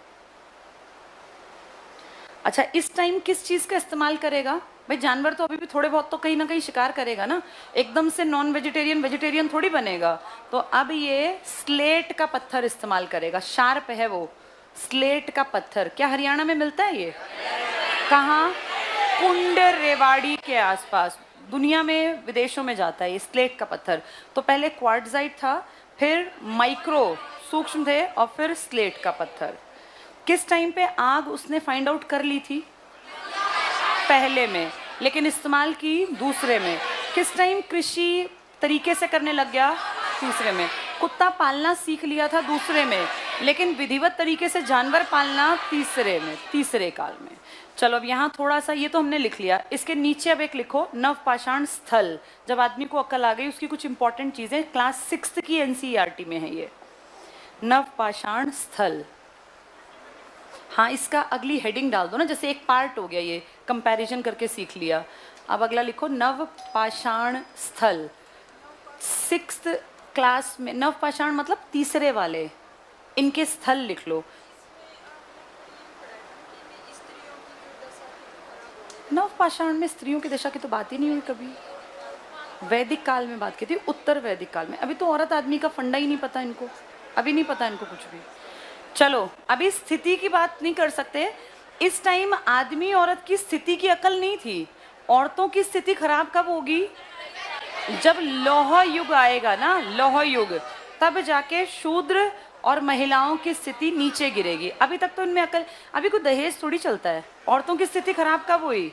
अच्छा, इस टाइम किस चीज का इस्तेमाल करेगा, भाई जानवर तो अभी भी थोड़े बहुत तो कहीं ना कहीं शिकार करेगा ना, एकदम से नॉन वेजिटेरियन वेजिटेरियन थोड़ी बनेगा। तो अब ये स्लेट का पत्थर इस्तेमाल करेगा, शार्प है वो स्लेट का पत्थर। क्या हरियाणा में मिलता है ये, कहाँ, कुंड रेवाड़ी के आसपास, दुनिया में विदेशों में जाता है ये स्लेट का पत्थर। तो पहले क्वार्टजाइट था, फिर माइक्रो सूक्ष्म थे, और फिर स्लेट का पत्थर। किस टाइम पे आग उसने फाइंड आउट कर ली थी, पहले में, लेकिन इस्तेमाल की दूसरे में। किस टाइम कृषि तरीके से करने लग गया, तीसरे में। कुत्ता पालना सीख लिया था दूसरे में, लेकिन विधिवत तरीके से जानवर पालना तीसरे में, तीसरे काल में। चलो अब यहाँ थोड़ा सा, ये तो हमने लिख लिया, इसके नीचे अब एक लिखो नवपाषाण स्थल। जब आदमी को अक्ल आ गई, उसकी कुछ इंपॉर्टेंट चीजें क्लास 6 की एनसीईआरटी में है ये, नवपाषाण स्थल। हाँ, इसका अगली हेडिंग डाल दो ना, जैसे एक पार्ट हो गया ये, कंपैरिजन करके सीख लिया। अब अगला लिखो नवपाषाण स्थल। 6th क्लास में नवपाषाण मतलब तीसरे वाले, इनके स्थल लिख लो। नव पाषाण में स्त्रियों की दशा की तो बात ही नहीं हुई कभी। वैदिक काल में बात की थी, उत्तर वैदिक काल में। अभी तो औरत आदमी का फंडा ही नहीं पता इनको, अभी नहीं पता इनको कुछ भी। चलो अभी स्थिति की बात नहीं कर सकते। इस टाइम आदमी औरत की स्थिति की अकल नहीं थी। औरतों की स्थिति खराब कब होगी? जब लौह युग आएगा ना, लौह युग, तब जाके शूद्र और महिलाओं की स्थिति नीचे गिरेगी। अभी तक तो इनमें अकल, अभी कोई दहेज थोड़ी चलता है। औरतों की स्थिति खराब कब हुई?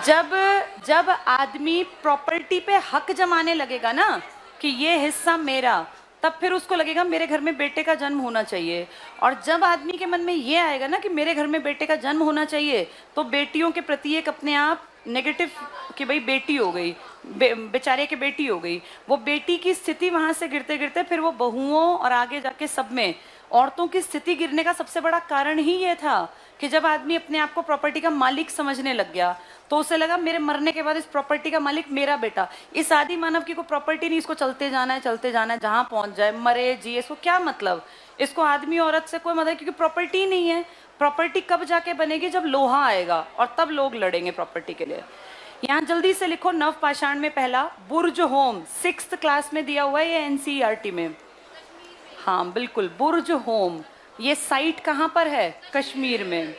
जब आदमी प्रॉपर्टी पे हक जमाने लगेगा ना कि ये हिस्सा मेरा, तब फिर उसको लगेगा मेरे घर में बेटे का जन्म होना चाहिए। और जब आदमी के मन में ये आएगा ना कि मेरे घर में बेटे का जन्म होना चाहिए, तो बेटियों के प्रति एक अपने आप नेगेटिव कि भाई बेटी हो गई, बेचारे की बेटी हो गई, वो बेटी की स्थिति वहां से गिरते गिरते फिर वो बहुओं और आगे जाके सब में औरतों की स्थिति गिरने का सबसे बड़ा कारण ही ये था कि जब आदमी अपने आप को प्रॉपर्टी का मालिक समझने लग गया, तो उसे लगा मेरे मरने के बाद इस प्रॉपर्टी का मालिक मेरा बेटा। इस आदि मानव की कोई प्रॉपर्टी नहीं, इसको चलते जाना है, चलते जाना है, जहां पहुंच जाए, मरे जिए, इसको क्या मतलब? इसको आदमी औरत से कोई मतलब, क्योंकि प्रॉपर्टी नहीं है। प्रॉपर्टी कब जाके बनेगी? जब लोहा आएगा, और तब लोग लड़ेंगे प्रॉपर्टी के लिए। यहाँ जल्दी से लिखो, नव पाषाण में पहला बुर्ज होम, 6th क्लास में दिया हुआ है ये एनसीईआरटी में। हाँ बिल्कुल, बुर्ज होम। ये साइट कहाँ पर है? कश्मीर में।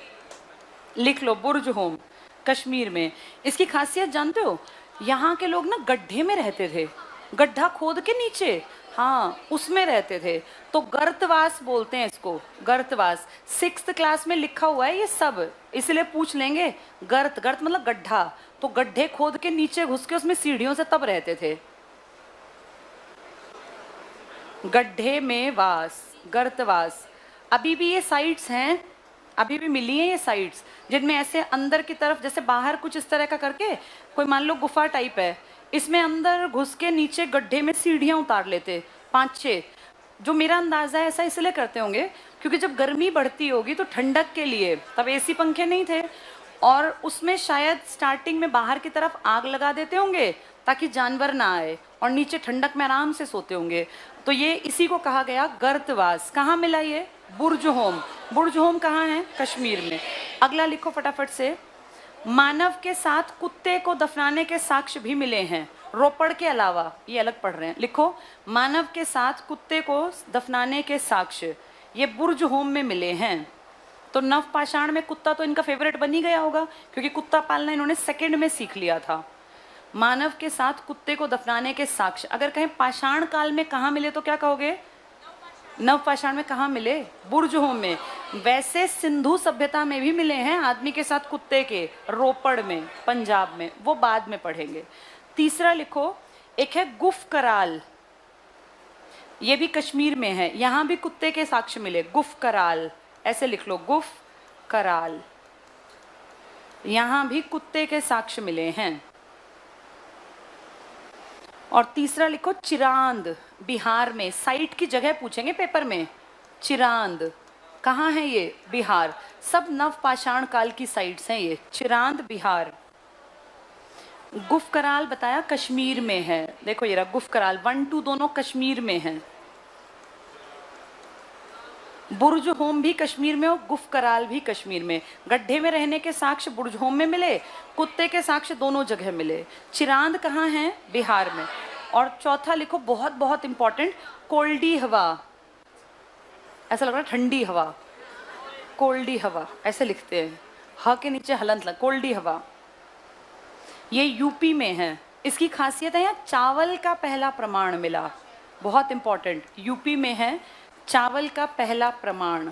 लिख लो, बुर्ज होम कश्मीर में। इसकी खासियत जानते हो? यहाँ के लोग ना गड्ढे में रहते थे, गड्ढा खोद के नीचे, हाँ उसमें रहते थे। तो गर्तवास बोलते हैं इसको, गर्तवास। 6th क्लास में लिखा हुआ है ये सब, इसलिए पूछ लेंगे। गर्त, गर्त मतलब गड्ढा, तो गड्ढे खोद के नीचे घुस के उसमें सीढ़ियों से तब रहते थे। गड्ढे में वास, गर्तवास। अभी भी ये साइट्स हैं, अभी भी मिली हैं ये साइट्स, जिनमें ऐसे अंदर की तरफ, जैसे बाहर कुछ इस तरह का करके, कोई मान लो गुफा टाइप है, इसमें अंदर घुस के नीचे गड्ढे में सीढ़ियां उतार लेते 5-6। जो मेरा अंदाजा है ऐसा इसलिए करते होंगे क्योंकि जब गर्मी बढ़ती होगी तो ठंडक के लिए, तब एसी पंखे नहीं थे, और उसमें शायद स्टार्टिंग में बाहर की तरफ आग लगा देते होंगे ताकि जानवर ना आए, और नीचे ठंडक में आराम से सोते होंगे। तो ये इसी को कहा गया गर्तवास। कहाँ मिला ये? बुर्ज होम। बुर्ज होम कहाँ है? कश्मीर में। अगला लिखो फटाफट से, मानव के साथ कुत्ते को दफनाने के साक्ष्य भी मिले हैं, रोपड़ के अलावा। ये अलग पढ़ रहे हैं, लिखो, मानव के साथ कुत्ते को दफनाने के साक्ष्य ये बुर्ज होम में मिले हैं। तो नव पाषाण में कुत्ता तो इनका फेवरेट बन ही गया होगा, क्योंकि कुत्ता पालना इन्होंने सेकंड में सीख लिया था। मानव के साथ कुत्ते को दफनाने के साक्ष्य, अगर कहें पाषाण काल में कहाँ मिले तो क्या कहोगे? नव पाषाण में कहाँ मिले? बुर्ज होम में। वैसे सिंधु सभ्यता में भी मिले हैं आदमी के साथ कुत्ते के, रोपड़ में, पंजाब में, वो बाद में पढ़ेंगे। तीसरा लिखो, एक है गुफ कराल, ये भी कश्मीर में है, यहां भी कुत्ते के साक्ष्य मिले। गुफ कराल, ऐसे लिख लो, गुफ कराल, यहां भी कुत्ते के साक्ष्य मिले हैं। और तीसरा लिखो, चिरांद, बिहार में। साइट की जगह पूछेंगे पेपर में। चिरांद कहाँ है? ये बिहार। सब नव पाषाण काल की साइट्स हैं ये। चिरांद बिहार। गुफ कराल बताया कश्मीर में है, देखो ये रहा गुफ कराल, 1-2 दोनों कश्मीर में है। बुर्ज होम भी कश्मीर में और गुफ कराल भी कश्मीर में। गड्ढे में रहने के साक्ष्य बुर्ज होम में मिले, कुत्ते के साक्ष्य दोनों जगह मिले। चिरांद कहाँ है? बिहार में। और चौथा लिखो, बहुत बहुत इंपॉर्टेंट, कोल्डी हवा, ऐसा लग रहा है ठंडी हवा, कोल्डी हवा ऐसे लिखते हैं, ह के नीचे हलंत लग, कोल्डी हवा। ये यूपी में है। इसकी खासियत है, यहाँ चावल का पहला प्रमाण मिला, बहुत इंपॉर्टेंट, यूपी में है चावल का पहला प्रमाण।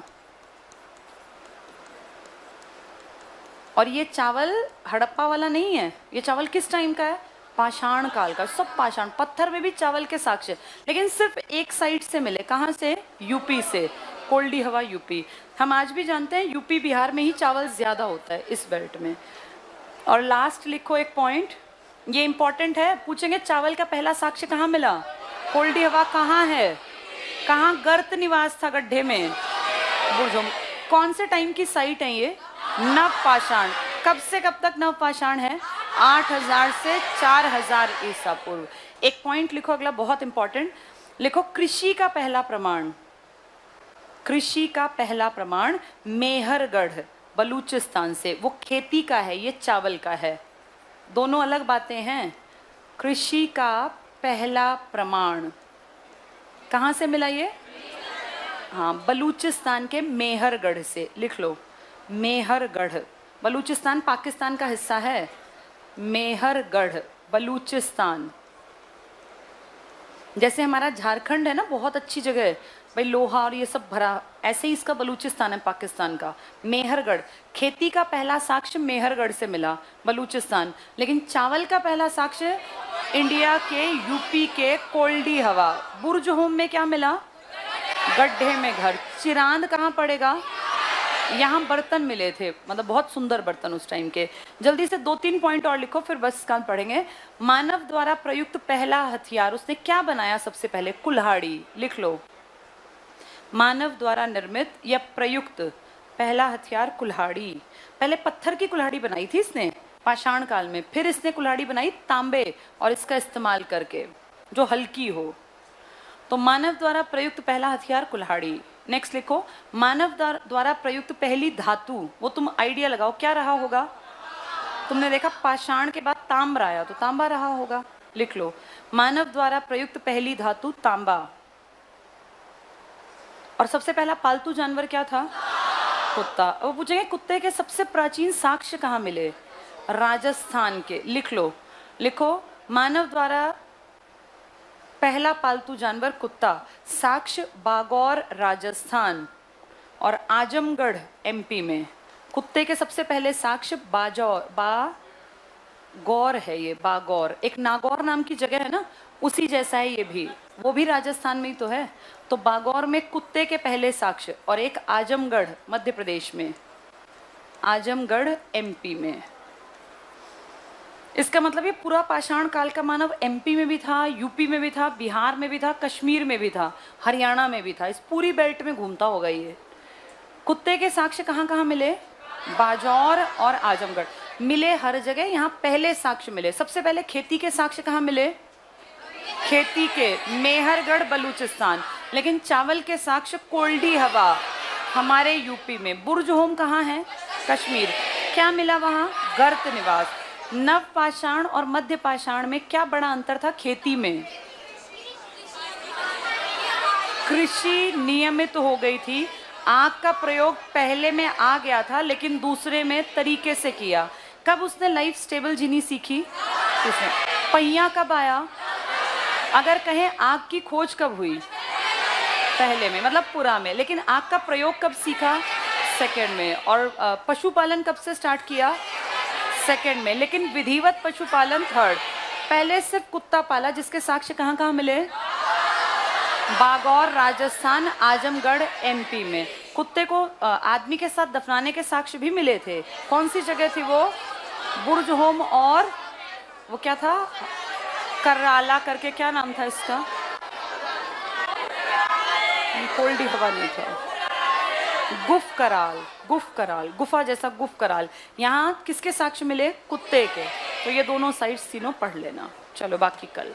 और ये चावल हड़प्पा वाला नहीं है, ये चावल किस टाइम का है? पाषाण काल का। सब पाषाण, पत्थर में भी चावल के साक्ष्य, लेकिन सिर्फ एक साइड से मिले। कहाँ से? यूपी से, कोल्डी हवा यूपी। हम आज भी जानते हैं यूपी बिहार में ही चावल ज्यादा होता है इस बेल्ट में। और लास्ट लिखो एक पॉइंट, ये इंपॉर्टेंट है, पूछेंगे चावल का पहला साक्ष्य कहाँ मिला? कोल्डी हवा कहाँ है? कहाँ गर्त निवास था? गड्ढे में। बुर्ज। कौन से टाइम की साइट है ये? नव पाषाण। कब से कब तक नव पाषाण है? 8000 से 4000 ईसा पूर्व। एक पॉइंट लिखो अगला, बहुत इंपॉर्टेंट, लिखो कृषि का पहला प्रमाण। कृषि का पहला प्रमाण मेहरगढ़, बलूचिस्तान से। वो खेती का है, ये चावल का है, दोनों अलग बातें हैं। कृषि का पहला प्रमाण कहाँ से मिला ये? हाँ, बलूचिस्तान के मेहरगढ़ से। लिख लो, मेहरगढ़। बलूचिस्तान पाकिस्तान का हिस्सा है। मेहरगढ़ बलूचिस्तान। जैसे हमारा झारखंड है ना, बहुत अच्छी जगह है भाई, लोहा और ये सब भरा, ऐसे ही इसका बलूचिस्तान है पाकिस्तान का। मेहरगढ़, खेती का पहला साक्ष्य मेहरगढ़ से मिला, बलूचिस्तान। लेकिन चावल का पहला साक्ष्य इंडिया के यूपी के कोल्डी हवा, बुर्जहोम में क्या मिला? गड्ढे में घर। चिरांद कहाँ पड़ेगा? यहाँ बर्तन मिले थे, मतलब बहुत सुंदर बर्तन उस टाइम के। जल्दी से 2-3 पॉइंट और लिखो, फिर बस काम पढ़ेंगे। मानव द्वारा प्रयुक्त पहला हथियार, उसने क्या बनाया सबसे पहले? कुल्हाड़ी। लिख लो, मानव द्वारा निर्मित या प्रयुक्त पहला हथियार कुल्हाड़ी। पहले पत्थर की कुल्हाड़ी बनाई थी इसने पाषाण काल में, फिर इसने कुल्हाड़ी बनाई तांबे और इसका इस्तेमाल करके, जो हल्की हो। तो मानव द्वारा प्रयुक्त पहला हथियार कुल्हाड़ी। नेक्स्ट लिखो, मानव द्वारा प्रयुक्त पहली धातु, वो तुम आइडिया लगाओ क्या रहा होगा? तुमने देखा पाषाण के बाद ताम्र आया, तो तांबा रहा होगा। लिख लो, मानव द्वारा प्रयुक्त पहली धातु तांबा। और सबसे पहला पालतू जानवर क्या था? कुत्ता। अब पूछेंगे कुत्ते के सबसे प्राचीन साक्ष्य कहाँ मिले? राजस्थान के। लिख लो, लिखो, मानव द्वारा पहला पालतू जानवर कुत्ता, साक्ष्य बागौर राजस्थान और आजमगढ़ एमपी में। कुत्ते के सबसे पहले साक्ष्य बागौर है, ये बागौर एक नागौर नाम की जगह है ना, उसी जैसा है ये भी, वो भी राजस्थान में ही तो है। तो बागौर में कुत्ते के पहले साक्ष्य, और एक आजमगढ़ मध्य प्रदेश में, आजमगढ़ एमपी में। इसका मतलब ये पूरा पाषाण काल का मानव एमपी में भी था, यूपी में भी था, बिहार में भी था, कश्मीर में भी था, हरियाणा में भी था, इस पूरी बेल्ट में घूमता होगा ये। कुत्ते के साक्ष्य कहाँ कहाँ मिले? बाजौर और आजमगढ़ मिले, हर जगह यहाँ पहले साक्ष्य मिले। सबसे पहले खेती के साक्ष्य कहाँ मिले? खेती के मेहरगढ़ बलूचिस्तान। लेकिन चावल के साक्ष्य कोल्डी हवा हमारे यूपी में। बुर्जहोम कहाँ है? कश्मीर। क्या मिला वहाँ? गर्त निवास। नव पाषाण और मध्य पाषाण में क्या बड़ा अंतर था? खेती में कृषि नियमित हो गई थी। आग का प्रयोग पहले में आ गया था, लेकिन दूसरे में तरीके से किया। कब उसने लाइफ स्टेबल जीनी सीखी? उसने। पहिया कब आया? अगर कहें आग की खोज कब हुई? पहले में, मतलब पुरा में। लेकिन आग का प्रयोग कब सीखा? सेकंड में। और पशुपालन कब से स्टार्ट किया? सेकंड में। लेकिन विधिवत पशुपालन थर्ड। पहले सिर्फ कुत्ता पाला, जिसके साक्ष्य कहाँ कहाँ मिले? बागौर राजस्थान, आजमगढ़ एमपी में। कुत्ते को आदमी के साथ दफनाने के साक्ष्य भी मिले थे। कौन सी जगह थी वो? बुर्जहोम, और वो क्या था, कराला करके, क्या नाम था इसका? कोल्डी हवा नहीं था, गुफकराल। गुफकराल, गुफा जैसा गुफकराल। यहाँ किसके साक्ष्य मिले? कुत्ते के। तो ये दोनों साइड्स तीनों पढ़ लेना। चलो बाकी कल।